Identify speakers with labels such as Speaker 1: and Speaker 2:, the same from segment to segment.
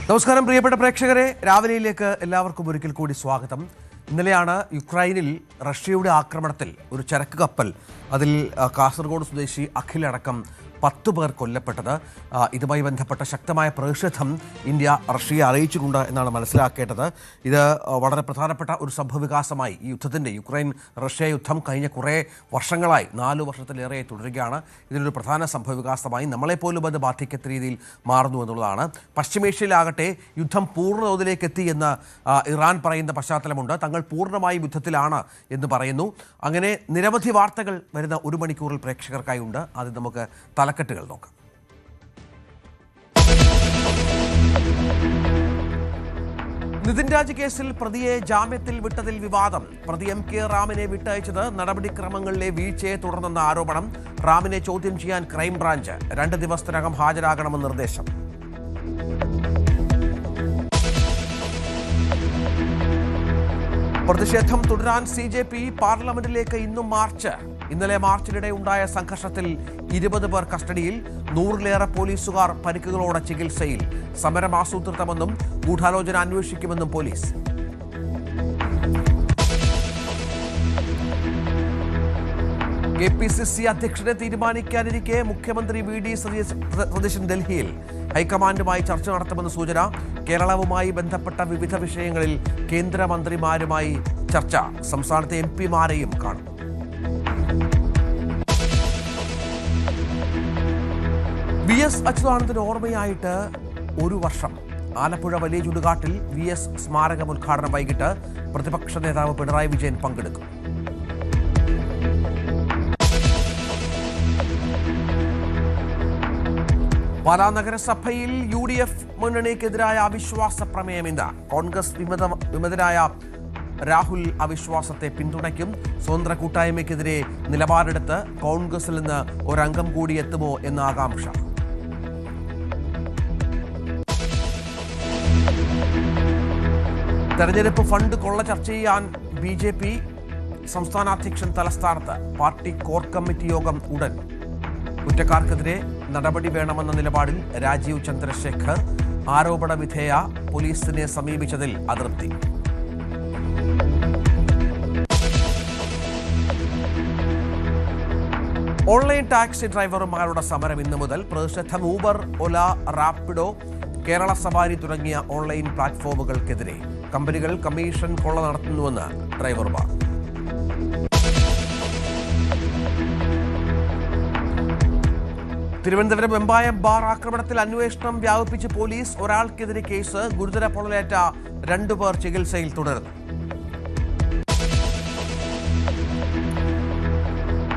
Speaker 1: നമസ്കാരം പ്രിയപ്പെട്ട പ്രേക്ഷകരെ, രാവിലെയിലേക്ക് എല്ലാവർക്കും ഒരിക്കൽ കൂടി സ്വാഗതം. ഇന്നലെയാണ് യുക്രൈനിൽ റഷ്യയുടെ ആക്രമണത്തിൽ ഒരു ചരക്ക് കപ്പൽ, അതിൽ കാസർഗോഡ് സ്വദേശി അഖിൽ അടക്കം 10 പേർ കൊല്ലപ്പെട്ടത്. ഇതുമായി ബന്ധപ്പെട്ട ശക്തമായ പ്രതിഷേധം ഇന്ത്യ റഷ്യയെ അറിയിച്ചിട്ടുണ്ട് എന്നാണ് മനസ്സിലാക്കേണ്ടത്. ഇത് വളരെ പ്രധാനപ്പെട്ട ഒരു സംഭവവികാസമായി ഈ യുദ്ധത്തിൻ്റെ യുക്രൈൻ റഷ്യ യുദ്ധം കഴിഞ്ഞ കുറേ വർഷങ്ങളായി 4 വർഷത്തിലേറെ തുടരുകയാണ്. ഇതിനൊരു പ്രധാന സംഭവവികാസമായി നമ്മളെപ്പോലും അത് ബാധിക്കത്ത രീതിയിൽ മാറുന്നു എന്നുള്ളതാണ്. പശ്ചിമേഷ്യയിലാകട്ടെ യുദ്ധം പൂർണ്ണതോതിലേക്ക് എത്തി എന്ന് ഇറാൻ പറയുന്ന പശ്ചാത്തലമുണ്ട്. തങ്ങൾ പൂർണ്ണമായും യുദ്ധത്തിലാണ് എന്ന് പറയുന്നു. അങ്ങനെ നിരവധി വാർത്തകൾ വരുന്ന 1 മണിക്കൂറിൽ പ്രേക്ഷകർക്കായി ഉണ്ട്. അത് നമുക്ക് തലക്കെട്ടുകൾ നോക്കാം. നിതിൻ രാജ് കേസിൽ പ്രതിയെ ജാമ്യത്തിൽ വിട്ടതിൽ വിവാദം. പ്രതി MK റാമിനെ വിട്ടയച്ചത് നടപടിക്രമങ്ങളിലെ വീഴ്ചയെ തുടർന്നെന്ന ആരോപണം. റാമിനെ ചോദ്യം ചെയ്യാൻ ക്രൈംബ്രാഞ്ച് 2 ദിവസത്തിനകം ഹാജരാകണമെന്ന് നിർദ്ദേശം. പ്രതിഷേധം തുടരാൻ CJP പാർലമെന്റിലേക്ക് ഇന്നും മാർച്ച്. ഇന്നലെ മാർച്ചിനിടെ ഉണ്ടായ സംഘർഷത്തിൽ 20 പേർ കസ്റ്റഡിയിൽ, 100-ലേറെ പോലീസുകാർ പരിക്കുകളോടെ ചികിത്സയിൽ. സമരം ആസൂത്രിതമെന്നും ഗൂഢാലോചന അന്വേഷിക്കുമെന്നും പോലീസ്. KPCC അധ്യക്ഷനെ തീരുമാനിക്കാനിരിക്കെ മുഖ്യമന്ത്രി VD സതീശൻ ഡൽഹിയിൽ. ഹൈക്കമാൻഡുമായി ചർച്ച നടത്തുമെന്ന് സൂചന. കേരളവുമായി ബന്ധപ്പെട്ട വിവിധ വിഷയങ്ങളിൽ കേന്ദ്രമന്ത്രിമാരുമായി ചർച്ച. സംസ്ഥാനത്തെ MP-മാരെയും കാണും. VS അച്യുതാനന്ദന് ഓർമ്മയായിട്ട് 1 വർഷം. ആലപ്പുഴ വലിയ ചുടുകാട്ടിൽ VS സ്മാരകം ഉദ്ഘാടനം വൈകിട്ട്. പ്രതിപക്ഷ നേതാവ് പിണറായി വിജയൻ പങ്കെടുക്കും. പാലാ നഗരസഭയിൽ UDF മുന്നണിക്കെതിരായ അവിശ്വാസ പ്രമേയം ഇന്ന്. കോൺഗ്രസ് വിമതനായ രാഹുൽ അവിശ്വാസത്തെ പിന്തുണയ്ക്കും. സ്വതന്ത്ര കൂട്ടായ്മയ്ക്കെതിരെ നിലപാടെടുത്ത് കോൺഗ്രസിൽ നിന്ന് ഒരംഗം കൂടി എത്തുമോ എന്ന ആകാംക്ഷ. തെരഞ്ഞെടുപ്പ് ഫണ്ട് കൊള്ള ചർച്ച ചെയ്യാൻ BJP സംസ്ഥാന അധ്യക്ഷൻ തലസ്ഥാനത്ത്. പാർട്ടി കോർ കമ്മിറ്റി യോഗം ഉടൻ. കുറ്റക്കാർക്കെതിരെ നടപടി വേണമെന്ന നിലപാടിൽ രാജീവ് ചന്ദ്രശേഖർ. ആരോപണ വിധേയ പോലീസിനെ സമീപിച്ചതിൽ അതൃപ്തി. ഓൺലൈൻ ടാക്സി ഡ്രൈവർമാരുടെ സമരം ഇന്നു മുതൽ. പ്രതിഷേധം ഊബർ, ഒല, റാപ്പിഡോ, കേരള സവാരി തുടങ്ങിയ ഓൺലൈൻ പ്ലാറ്റ്ഫോമുകൾക്കെതിരെ. കമ്പനികൾ കമ്മീഷൻ കൊള്ള നടത്തുന്നുവെന്ന് ഡ്രൈവർമാർ. തിരുവനന്തപുരം വെമ്പായം ബാർ ആക്രമണത്തിൽ അന്വേഷണം വ്യാപിപ്പിച്ച് പോലീസ്. ഒരാൾക്കെതിരെ കേസ്. ഗുരുതര പൊള്ളലേറ്റ 2 പേർ ചികിത്സയിൽ തുടരുന്നു.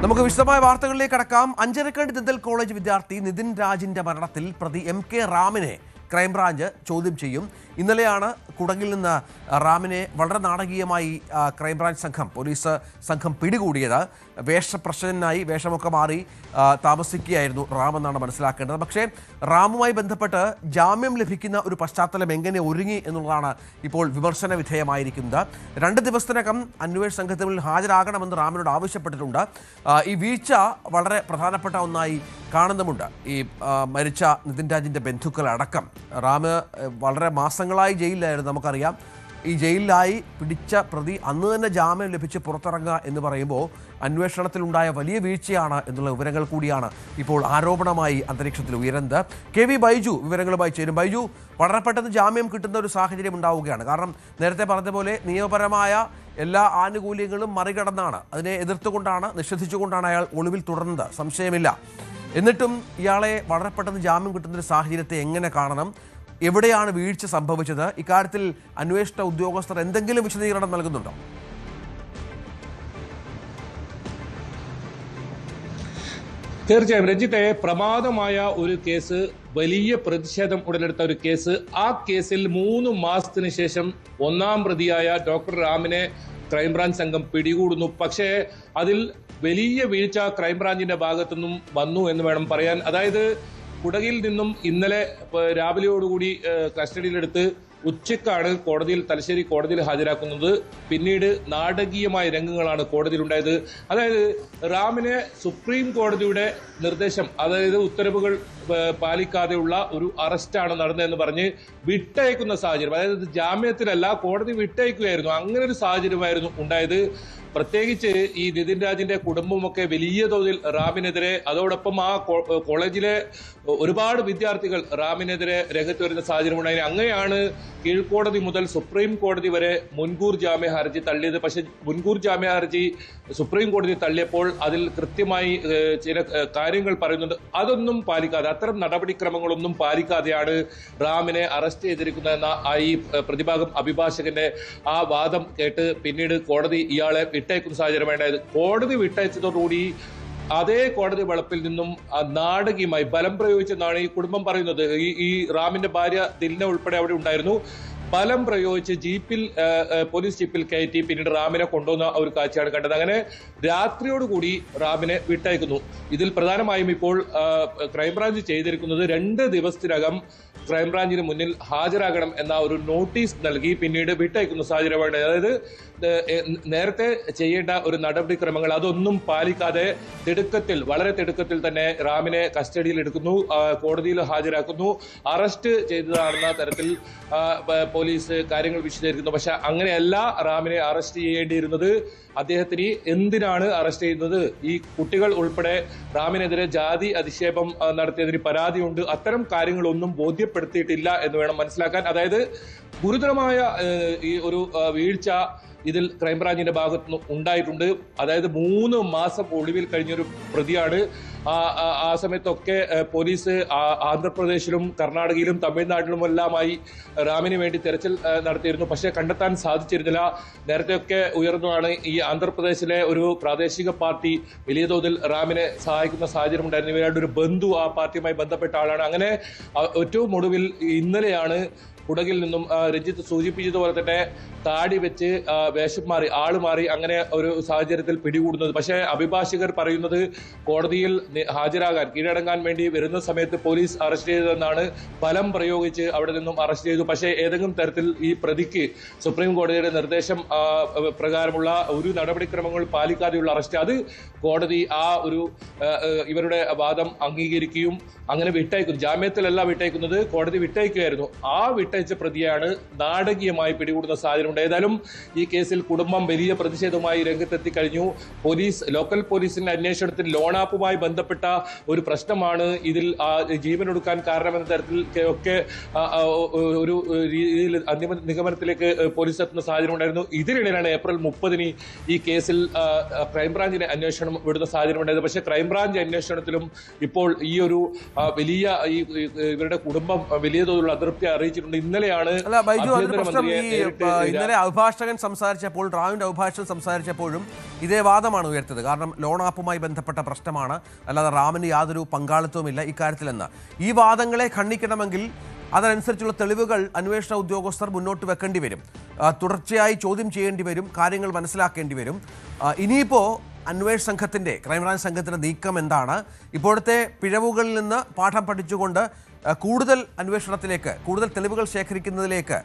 Speaker 1: നമുക്ക് വിശദമായ വാർത്തകളിലേക്ക് കടക്കാം. അഞ്ചരക്കണ്ടി ദന്തൽ കോളേജ് വിദ്യാർത്ഥി നിതിൻ രാജിന്റെ മരണത്തിൽ പ്രതി MK റാമിനെ ക്രൈംബ്രാഞ്ച് ചോദ്യം ചെയ്യും. ഇന്നലെയാണ് കുടകിൽ നിന്ന് റാമിനെ വളരെ നാടകീയമായി ക്രൈംബ്രാഞ്ച് പോലീസ് സംഘം പിടികൂടിയത്. വേഷപ്രശ്നനായി വേഷമൊക്കെ മാറി താമസിക്കുകയായിരുന്നു റാം എന്നാണ് മനസ്സിലാക്കേണ്ടത്. പക്ഷേ റാമുമായി ബന്ധപ്പെട്ട് ജാമ്യം ലഭിക്കുന്ന ഒരു പശ്ചാത്തലം എങ്ങനെ ഒരുങ്ങി എന്നുള്ളതാണ് ഇപ്പോൾ വിമർശന വിധേയമായിരിക്കുന്നത്. 2 ദിവസത്തിനകം അന്വേഷണ സംഘത്തിൽ ഹാജരാകണമെന്ന് റാമിനോട് ആവശ്യപ്പെട്ടിട്ടുണ്ട്. ഈ വീഴ്ച വളരെ പ്രധാനപ്പെട്ട ഒന്നായി കാണുന്നുമുണ്ട്. ഈ മരിച്ച നിതിൻ രാജിൻ്റെ ബന്ധുക്കളടക്കം. റാം വളരെ മാസങ്ങളായി ജയിലിലായിരുന്നു, നമുക്കറിയാം. ഈ ജയിലിലായി പിടിച്ച പ്രതി അന്ന് തന്നെ ജാമ്യം ലഭിച്ച് പുറത്തിറങ്ങുക എന്ന് പറയുമ്പോൾ അന്വേഷണത്തിലുണ്ടായ വലിയ വീഴ്ചയാണ് എന്നുള്ള വിവരങ്ങൾ കൂടിയാണ് ഇപ്പോൾ ആരോപണമായി അന്തരീക്ഷത്തിൽ ഉയരുന്നത്. KV ബൈജു വിവരങ്ങളുമായി ചേരും. ബൈജു, വളരെ പെട്ടെന്ന് ജാമ്യം കിട്ടുന്ന ഒരു സാഹചര്യം ഉണ്ടാവുകയാണ്. കാരണം നേരത്തെ പറഞ്ഞതുപോലെ നിയമപരമായ എല്ലാ ആനുകൂല്യങ്ങളും മറികടന്നാണ്, അതിനെ എതിർത്തുകൊണ്ടാണ്, നിഷേധിച്ചുകൊണ്ടാണ് അയാൾ ഒളിവിൽ തുടർന്നത്, സംശയമില്ല. എന്നിട്ടും ഇയാളെ വളരെ പെട്ടെന്ന് ജാമ്യം കിട്ടുന്നൊരു സാഹചര്യത്തെ എങ്ങനെ കാണണം? എവിടെയാണ് വീഴ്ച സംഭവിച്ചത്? ഇക്കാര്യത്തിൽ അന്വേഷണ ഉദ്യോഗസ്ഥർ എന്തെങ്കിലും വിശദീകരണം നൽകുന്നുണ്ടോ?
Speaker 2: തീർച്ചയായും രഞ്ജിത്തെ, പ്രമാദമായ ഒരു കേസ്, വലിയ പ്രതിഷേധം ഉടലെടുത്ത ഒരു കേസ്. ആ കേസിൽ 3 മാസത്തിന് ശേഷം 1-ാം പ്രതിയായ ഡോക്ടർ റാമിനെ ക്രൈംബ്രാഞ്ച് സംഘം പിടികൂടുന്നു. പക്ഷേ അതിൽ വലിയ വീഴ്ച ക്രൈംബ്രാഞ്ചിന്റെ ഭാഗത്തുനിന്നും വന്നു എന്ന് വേണം പറയാൻ. അതായത് കുടകിൽ നിന്നും ഇന്നലെ രാവിലെയോടുകൂടി കസ്റ്റഡിയിലെടുത്ത് ഉച്ചക്കാണ് തലശ്ശേരി കോടതിയിൽ ഹാജരാക്കുന്നത്. പിന്നീട് നാടകീയമായ രംഗങ്ങളാണ് കോടതിയിൽ ഉണ്ടായത്. അതായത് റാമിനെ സുപ്രീം കോടതിയുടെ നിർദ്ദേശം, അതായത് ഉത്തരവുകൾ പാലിക്കാതെയുള്ള ഒരു അറസ്റ്റാണ് നടന്നതെന്ന് പറഞ്ഞ് വിട്ടയക്കുന്ന സാഹചര്യം, അതായത് ജാമ്യത്തിലല്ല, കോടതി വിട്ടയക്കുകയായിരുന്നു. അങ്ങനെ ഒരു സാഹചര്യമായിരുന്നു ഉണ്ടായത്. പ്രത്യേകിച്ച് ഈ നിതിൻ രാജിന്റെ കുടുംബമൊക്കെ വലിയ തോതിൽ റാമിനെതിരെ, അതോടൊപ്പം ആ കോളേജിലെ ഒരുപാട് വിദ്യാർത്ഥികൾ റാമിനെതിരെ രംഗത്ത് വരുന്ന സാഹചര്യം ഉണ്ടായി. അങ്ങനെയാണ് കീഴ്ക്കോടതി മുതൽ സുപ്രീം കോടതി വരെ മുൻകൂർ ജാമ്യ ഹർജി തള്ളിയത്. പക്ഷെ മുൻകൂർ ജാമ്യ ഹർജി സുപ്രീം കോടതി തള്ളിയപ്പോൾ അതിൽ കൃത്യമായി ചില കാര്യങ്ങൾ പറയുന്നുണ്ട്. അതൊന്നും പാലിക്കാതെ, അത്തരം നടപടിക്രമങ്ങളൊന്നും പാലിക്കാതെയാണ് റാമിനെ അറസ്റ്റ് ചെയ്തിരിക്കുന്നതെന്ന ഈ പ്രതിഭാഗം അഭിഭാഷകന്റെ ആ വാദം കേട്ട് പിന്നീട് കോടതി ഇയാളെ വിട്ടയക്കുന്ന സാഹചര്യമുണ്ടായത്. കോടതി വിട്ടയച്ചതോടുകൂടി അതേ കോടതി വളപ്പിൽ നിന്നും നാടകീയമായി ബലം പ്രയോഗിച്ചെന്നാണ് ഈ കുടുംബം പറയുന്നത്. ഈ റാമിന്റെ ഭാര്യ ദിൽന ഉൾപ്പെടെ അവിടെ ഉണ്ടായിരുന്നു. ബലം പ്രയോഗിച്ച് പോലീസ് ജീപ്പിൽ കയറ്റി പിന്നീട് റാമിനെ കൊണ്ടുവന്ന ഒരു കാഴ്ചയാണ് കണ്ടത്. അങ്ങനെ രാത്രിയോടുകൂടി റാമിനെ വിട്ടയക്കുന്നു. ഇതിൽ പ്രധാനമായും ഇപ്പോൾ ക്രൈംബ്രാഞ്ച് ചെയ്തിരിക്കുന്നത് 2 ദിവസത്തിനകം ക്രൈംബ്രാഞ്ചിന് മുന്നിൽ ഹാജരാകണം എന്ന ഒരു നോട്ടീസ് നൽകി പിന്നീട് വിട്ടയക്കുന്ന സാഹചര്യമാണ്. അതായത് നേരത്തെ ചെയ്യേണ്ട ഒരു നടപടിക്രമങ്ങൾ അതൊന്നും പാലിക്കാതെ വളരെ തിടുക്കത്തിൽ തന്നെ റാമിനെ കസ്റ്റഡിയിൽ എടുക്കുന്നു, കോടതിയിൽ ഹാജരാക്കുന്നു. അറസ്റ്റ് ചെയ്തതാണെന്ന തരത്തിൽ പോലീസ് കാര്യങ്ങൾ വിശദീകരിക്കുന്നു. പക്ഷെ അങ്ങനെയല്ല റാമിനെ അറസ്റ്റ് ചെയ്യേണ്ടിയിരുന്നത്. അദ്ദേഹത്തിന് എന്തിനാണ് അറസ്റ്റ് ചെയ്യുന്നത്? ഈ കുട്ടികൾ ഉൾപ്പെടെ റാമിനെതിരെ ജാതി അധിക്ഷേപം നടത്തിയതിന് പരാതിയുണ്ട്. അത്തരം കാര്യങ്ങളൊന്നും ബോധ്യപ്പെടുത്തിയിട്ടില്ല എന്ന് വേണം മനസ്സിലാക്കാൻ. അതായത് ഗുരുതരമായ ഈ ഒരു വീഴ്ച ഇതിൽ ക്രൈംബ്രാഞ്ചിന്റെ ഭാഗത്തുനിന്ന് ഉണ്ടായിട്ടുണ്ട്. അതായത് 3 മാസം ഒളിവിൽ കഴിഞ്ഞൊരു പ്രതിയാണ്. ആ സമയത്തൊക്കെ പോലീസ് ആന്ധ്രാപ്രദേശിലും കർണാടകയിലും തമിഴ്നാട്ടിലുമെല്ലാമായി റാമിന് വേണ്ടി തെരച്ചിൽ നടത്തിയിരുന്നു. പക്ഷേ കണ്ടെത്താൻ സാധിച്ചിരുന്നില്ല. നേരത്തെയൊക്കെ ഉയർന്നതാണ് ഈ ആന്ധ്രാപ്രദേശിലെ ഒരു പ്രാദേശിക പാർട്ടി വലിയ തോതിൽ റാമിനെ സഹായിക്കുന്ന സാഹചര്യം ഉണ്ടായിരുന്നു. ഇവരുടെ ഒരു ബന്ധു ആ പാർട്ടിയുമായി ബന്ധപ്പെട്ട ആളാണ്. അങ്ങനെ ഏറ്റവും ഒടുവിൽ ഇന്നലെയാണ് കുടകിൽ നിന്നും രഞ്ജിത്ത് സൂചിപ്പിച്ചതുപോലെ തന്നെ താടി വെച്ച് വേഷം മാറി, ആള് മാറി, അങ്ങനെ ഒരു സാഹചര്യത്തിൽ പിടികൂടുന്നത്. പക്ഷേ അഭിഭാഷകർ പറയുന്നത് കോടതിയിൽ ഹാജരാകാൻ, കീഴടങ്ങാൻ വേണ്ടി വരുന്ന സമയത്ത് പോലീസ് അറസ്റ്റ് ചെയ്തതെന്നാണ്. ബലം പ്രയോഗിച്ച് അവിടെ നിന്നും അറസ്റ്റ് ചെയ്തു. പക്ഷേ ഏതെങ്കിലും തരത്തിൽ ഈ പ്രതിക്ക് സുപ്രീം കോടതിയുടെ നിർദ്ദേശം പ്രകാരമുള്ള ഒരു നടപടിക്രമങ്ങൾ പാലിക്കാതെയുള്ള അറസ്റ്റ്, അത് കോടതി ഇവരുടെ വാദം അംഗീകരിക്കുകയും അങ്ങനെ വിട്ടയക്കുന്നു. ജാമ്യത്തിലല്ല വിട്ടയക്കുന്നത്, കോടതി വിട്ടയക്കുകയായിരുന്നു. ആ വിട്ടയച്ച പ്രതിയാണ് നാടകീയമായി പിടികൂടുന്ന സാഹചര്യം. ഏതായാലും ഈ കേസിൽ കുടുംബം വലിയ പ്രതിഷേധവുമായി രംഗത്തെത്തി കഴിഞ്ഞു. ലോക്കൽ പോലീസിന്റെ അന്വേഷണത്തിൽ ലോണാപ്പുമായി ബന്ധപ്പെട്ട ഒരു പ്രശ്നമാണ് ഇതിൽ ജീവനൊടുക്കാൻ കാരണമെന്ന തരത്തിൽ ഒക്കെ ഒരു രീതിയിൽ അന്തിമ നിഗമനത്തിലേക്ക് പോലീസ് എത്തുന്ന സാഹചര്യം ഉണ്ടായിരുന്നു. ഇതിനിടയിലാണ് ഏപ്രിൽ 30 ഈ കേസിൽ ക്രൈംബ്രാഞ്ചിന്റെ അന്വേഷണം വിടുന്ന സാഹചര്യം ഉണ്ടായത്. പക്ഷേ ക്രൈംബ്രാഞ്ച് അന്വേഷണത്തിലും ഇപ്പോൾ ഈ ഒരു വലിയ ഇവരുടെ കുടുംബം വലിയ തോതിലുള്ള അതൃപ്തി അറിയിച്ചിട്ടുണ്ട്. ഇന്നലെയാണ്
Speaker 1: ഇന്നലെ അഭിഭാഷകൻ സംസാരിച്ചപ്പോൾ, റാമിന്റെ അഭിഭാഷകൻ സംസാരിച്ചപ്പോഴും ഇതേ വാദമാണ് ഉയർത്തത്. കാരണം ലോൺ ആപ്പുമായി ബന്ധപ്പെട്ട പ്രശ്നമാണ്, അല്ലാതെ റാമിന് യാതൊരു പങ്കാളിത്തവുമില്ല ഇക്കാര്യത്തിലെന്ന്. ഈ വാദങ്ങളെ ഖണ്ഡിക്കണമെങ്കിൽ അതനുസരിച്ചുള്ള തെളിവുകൾ അന്വേഷണ ഉദ്യോഗസ്ഥർ മുന്നോട്ട് വെക്കേണ്ടി വരും, തുടർച്ചയായി ചോദ്യം ചെയ്യേണ്ടി വരും, കാര്യങ്ങൾ മനസ്സിലാക്കേണ്ടി വരും. ഇനിയിപ്പോൾ ക്രൈംബ്രാഞ്ച് സംഘത്തിൻ്റെ നീക്കം എന്താണ്? ഇപ്പോഴത്തെ പിഴവുകളിൽ നിന്ന് പാഠം പഠിച്ചുകൊണ്ട് കൂടുതൽ അന്വേഷണത്തിലേക്ക്, കൂടുതൽ തെളിവുകൾ ശേഖരിക്കുന്നതിലേക്ക്,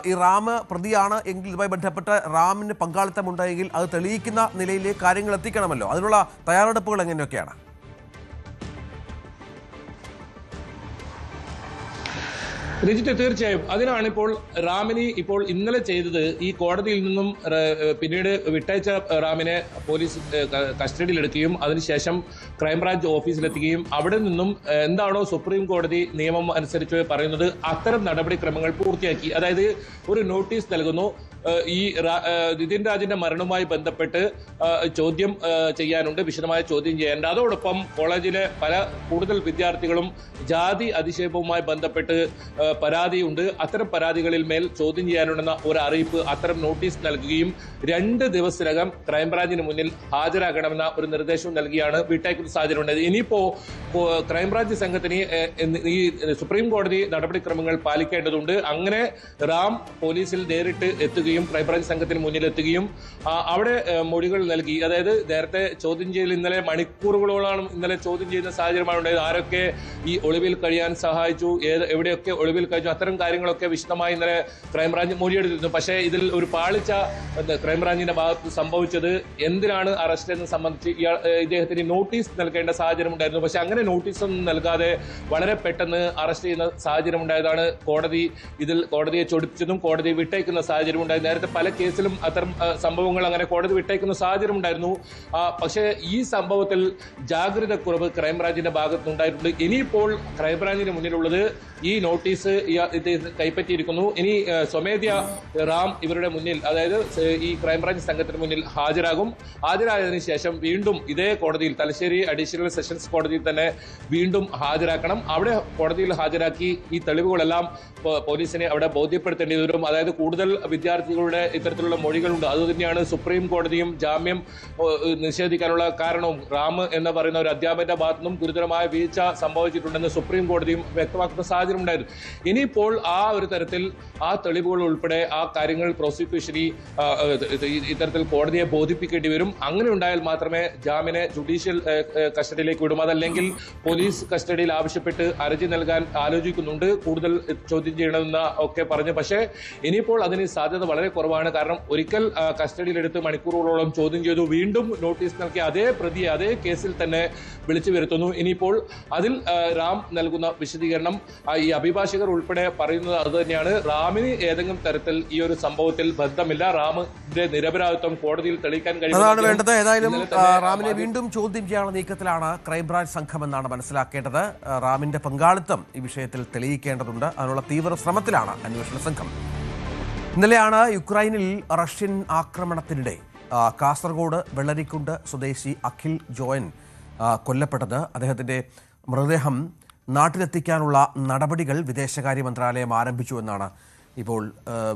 Speaker 1: ഈ റാം പ്രതിയാണ് എങ്കിൽ ഇതുമായി ബന്ധപ്പെട്ട് റാമിന് പങ്കാളിത്തമുണ്ടെങ്കിൽ അത് തെളിയിക്കുന്ന നിലയിലേക്ക് കാര്യങ്ങൾ എത്തിക്കണമല്ലോ. അതിനുള്ള തയ്യാറെടുപ്പുകൾ എങ്ങനെയൊക്കെയാണ്?
Speaker 2: രജിത്ത്, തീർച്ചയായും അതിനാണ് ഇപ്പോൾ റാമിനെ ഇന്നലെ ചെയ്തത്. ഈ കോടതിയിൽ നിന്നും പിന്നീട് വിട്ടയച്ച റാമിനെ പോലീസ് കസ്റ്റഡിയിലെടുക്കുകയും അതിനുശേഷം ക്രൈംബ്രാഞ്ച് ഓഫീസിലെത്തുകയും അവിടെ നിന്നും എന്താണോ സുപ്രീം കോടതി നിയമം അനുസരിച്ച് പറയുന്നത് അത്തരം നടപടിക്രമങ്ങൾ പൂർത്തിയാക്കി. അതായത് ഒരു നോട്ടീസ് നൽകുന്നു, ഈ നിതിൻ രാജിന്റെ മരണവുമായി ബന്ധപ്പെട്ട് ചോദ്യം ചെയ്യാനുണ്ട്, വിശദമായ ചോദ്യം ചെയ്യാനുണ്ട്. അതോടൊപ്പം കോളേജിലെ കൂടുതൽ വിദ്യാർത്ഥികളും ജാതി അധിക്ഷേപവുമായി ബന്ധപ്പെട്ട് പരാതിയുണ്ട്, അത്തരം പരാതികളിൽ മേൽ ചോദ്യം ചെയ്യാനുണ്ടെന്ന ഒരു അറിയിപ്പ്, അത്തരം നോട്ടീസ് നൽകുകയും 2 ദിവസത്തിനകം ക്രൈംബ്രാഞ്ചിന് മുന്നിൽ ഹാജരാകണമെന്ന ഒരു നിർദ്ദേശവും നൽകിയാണ് വിട്ടയക്കുന്ന സാഹചര്യം ഉണ്ടായത്. ഇനിയിപ്പോ ക്രൈംബ്രാഞ്ച് സംഘത്തിന് ഈ സുപ്രീം കോടതി നടപടിക്രമങ്ങൾ പാലിക്കേണ്ടതുണ്ട്. അങ്ങനെ റാം പോലീസിൽ നേരിട്ട് എത്തുകയും മുന്നിലെത്തുകയും ക്രൈംബ്രാഞ്ച് സംഘത്തിന് മുന്നിലെത്തുകയും അവിടെ മൊഴികൾ നൽകി. അതായത് നേരത്തെ ചോദ്യം ചെയ്യൽ ഇന്നലെ മണിക്കൂറുകളോളം ഇന്നലെ ചോദ്യം ചെയ്യുന്ന സാഹചര്യമാണ് ഉണ്ടായത്. ആരൊക്കെ ഈ ഒളിവിൽ കഴിയാൻ സഹായിച്ചു, എവിടെയൊക്കെ ഒളിവിൽ കഴിച്ചു, അത്തരം കാര്യങ്ങളൊക്കെ വിശദമായി ഇന്നലെ ക്രൈംബ്രാഞ്ച് മൊഴിയെടുത്തിരുന്നു. പക്ഷേ ഇതിൽ ഒരു പാളിച്ച ക്രൈംബ്രാഞ്ചിന്റെ ഭാഗത്ത് സംഭവിച്ചത് എന്തിനാണ് അറസ്റ്റ് എന്ന് സംബന്ധിച്ച് ഇദ്ദേഹത്തിന് നോട്ടീസ് നൽകേണ്ട സാഹചര്യം ഉണ്ടായിരുന്നു. പക്ഷെ അങ്ങനെ നോട്ടീസൊന്നും നൽകാതെ വളരെ പെട്ടെന്ന് അറസ്റ്റ് ചെയ്യുന്ന സാഹചര്യം ഉണ്ടായതാണ് കോടതിയെ ചൊടിച്ചതും കോടതി വിട്ടയക്കുന്ന സാഹചര്യം ഉണ്ടായത്. നേരത്തെ പല കേസിലും അത്തരം സംഭവങ്ങൾ അങ്ങനെ കോടതി വിട്ടയക്കുന്ന സാഹചര്യം ഉണ്ടായിരുന്നു. പക്ഷേ ഈ സംഭവത്തിൽ ജാഗ്രതക്കുറവ് ക്രൈംബ്രാഞ്ചിന്റെ ഭാഗത്തുനിന്നുണ്ടായിട്ടുണ്ട്. ഇനിയിപ്പോൾ ക്രൈംബ്രാഞ്ചിന് മുന്നിലുള്ളത് ഈ നോട്ടീസ് കൈപ്പറ്റിയിരിക്കുന്നു. ഇനി സ്വമേധ്യ റാം ഇവരുടെ മുന്നിൽ, അതായത് ഈ ക്രൈംബ്രാഞ്ച് സംഘത്തിന് മുന്നിൽ ഹാജരായതിനു ശേഷം വീണ്ടും ഇതേ കോടതിയിൽ, തലശ്ശേരി അഡീഷണൽ സെഷൻസ് കോടതിയിൽ തന്നെ വീണ്ടും ഹാജരാക്കണം. അവിടെ കോടതിയിൽ ഹാജരാക്കി ഈ തെളിവുകളെല്ലാം പോലീസിനെ അവിടെ ബോധ്യപ്പെടുത്തേണ്ടി വരും. അതായത് കൂടുതൽ വിദ്യാർത്ഥികളുടെ ഇത്തരത്തിലുള്ള മൊഴികളുണ്ട്. അതുതന്നെയാണ് സുപ്രീം കോടതിയും ജാമ്യം നിഷേധിക്കാനുള്ള കാരണവും. റാം എന്ന് പറയുന്ന ഒരു അധ്യാപകന്റെ ഭാഗത്തുനിന്നും ഗുരുതരമായ വീഴ്ച സംഭവിച്ചിട്ടുണ്ടെന്ന് സുപ്രീം കോടതിയും വ്യക്തമാക്കുന്ന സാഹചര്യം ഉണ്ടായിരുന്നു. ഇനിയിപ്പോൾ ആ ഒരു തരത്തിൽ ആ തെളിവുകൾ ഉൾപ്പെടെ ആ കാര്യങ്ങൾ പ്രോസിക്യൂഷന് ഇത്തരത്തിൽ കോടതിയെ ബോധിപ്പിക്കേണ്ടി വരും. അങ്ങനെ ഉണ്ടായാൽ മാത്രമേ ജാമ്യനെ ജുഡീഷ്യൽ കസ്റ്റഡിയിലേക്ക് വിടും. അതല്ലെങ്കിൽ പോലീസ് കസ്റ്റഡിയിൽ ആവശ്യപ്പെട്ട് ഹർജി നൽകാൻ ആലോചിക്കുന്നുണ്ട്, കൂടുതൽ ചോദ്യം ചെയ്യണമെന്ന് ഒക്കെ പറഞ്ഞു. പക്ഷേ ഇനിയിപ്പോൾ അതിന് സാധ്യത വളരെ കുറവാണ്. കാരണം ഒരിക്കൽ കസ്റ്റഡിയിലെടുത്ത് മണിക്കൂറുകളോളം ചോദ്യം ചെയ്തു, വീണ്ടും നോട്ടീസ് നൽകി അതേ പ്രതിയെ അതേ കേസിൽ തന്നെ വിളിച്ചു വരുത്തുന്നു. ഇനിയിപ്പോൾ അതിൽ റാം നൽകുന്ന വിശദീകരണം, ഈ അഭിഭാഷകർ ഉൾപ്പെടെ പറയുന്നത് അത് തന്നെയാണ്. റാമിന് ഏതെങ്കിലും തരത്തിൽ ഈ ഒരു സംഭവത്തിൽ ബന്ധമില്ല, റാമിന്റെ നിരപരാധിത്വം കോടതിയിൽ തെളിയിക്കാൻ
Speaker 1: അതാണ് വേണ്ടത്. ഏതായാലും റാമിനെ വീണ്ടും ചോദ്യം ചെയ്യാനുള്ള നീക്കത്തിലാണ് ക്രൈംബ്രാഞ്ച് സംഘം എന്നാണ് മനസ്സിലാക്കേണ്ടത്. റാമിന്റെ പങ്കാളിത്തം ഈ വിഷയത്തിൽ തെളിയിക്കേണ്ടതുണ്ട്. അതിനുള്ള തീവ്ര ശ്രമത്തിലാണ് അന്വേഷണ സംഘം. ഇന്നലെയാണ് യുക്രൈനിൽ റഷ്യൻ ആക്രമണത്തിനിടെ കാസർഗോഡ് വെള്ളരിക്കുണ്ട് സ്വദേശി അഖിൽ ജോയൻ കൊല്ലപ്പെട്ടത്. അദ്ദേഹത്തിന്റെ മൃതദേഹം നാട്ടിലെത്തിക്കാനുള്ള നടപടികൾ വിദേശകാര്യ മന്ത്രാലയം ആരംഭിച്ചു എന്നാണ് ഇപ്പോൾ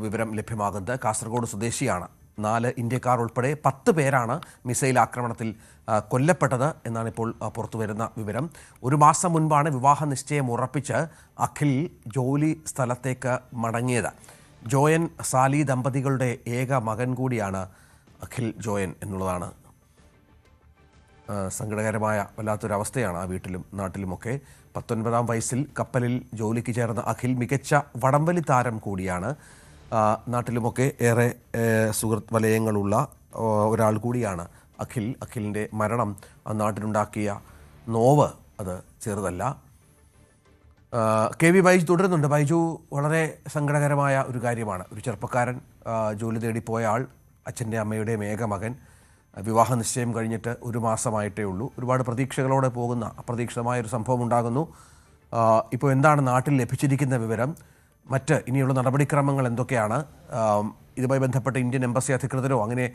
Speaker 1: വിവരം ലഭ്യമാകുന്നത്. കാസർഗോഡ് സ്വദേശിയാണ്. 4 ഇന്ത്യക്കാർ ഉൾപ്പെടെ 10 പേരാണ് മിസൈൽ ആക്രമണത്തിൽ കൊല്ലപ്പെട്ടത് എന്നാണ് ഇപ്പോൾ പുറത്തുവരുന്ന വിവരം. 1 മാസം മുൻപാണ് വിവാഹ നിശ്ചയം ഉറപ്പിച്ച് അഖിൽ ജോലി സ്ഥലത്തേക്ക് മടങ്ങിയത്. ജോയൻ സാലി ദമ്പതികളുടെ ഏക മകൻ കൂടിയാണ് അഖിൽ ജോയൻ എന്നുള്ളതാണ് സങ്കടകരമായ വല്ലാത്തൊരവസ്ഥയാണ് ആ വീട്ടിലും നാട്ടിലുമൊക്കെ. 19-ാം വയസ്സിൽ കപ്പലിൽ ജോലിക്ക് ചേർന്ന അഖിൽ മികച്ച വടംവലി താരം കൂടിയാണ്. നാട്ടിലുമൊക്കെ ഏറെ സുഹൃത്ത് വലയങ്ങളുള്ള ഒരാൾ കൂടിയാണ് അഖിലിൻ്റെ മരണം നാട്ടിലുണ്ടാക്കിയ നോവ് അത് ചെറുതല്ല. കെ വി ബൈജു തുടരുന്നുണ്ട്. ബൈജു, വളരെ സങ്കടകരമായ ഒരു കാര്യമാണ്. ഒരു ചെറുപ്പക്കാരൻ, ജോലി തേടിപ്പോയ ആൾ, അച്ഛൻ്റെ അമ്മയുടെയും ഏക മകൻ, വിവാഹ നിശ്ചയം കഴിഞ്ഞിട്ട് 1 മാസമായിട്ടേ ഉള്ളൂ. ഒരുപാട് പ്രതീക്ഷകളോടെ പോകുന്ന അപ്രതീക്ഷിതമായൊരു സംഭവം ഉണ്ടാകുന്നു. ഇപ്പോൾ എന്താണ് നാട്ടിൽ ലഭിച്ചിരിക്കുന്ന വിവരം? മറ്റ് ഇനിയുള്ള നടപടിക്രമങ്ങൾ എന്തൊക്കെയാണ്? ഇതുമായി ബന്ധപ്പെട്ട് ഇന്ത്യൻ എംബസി അധികൃതരോ അങ്ങനെ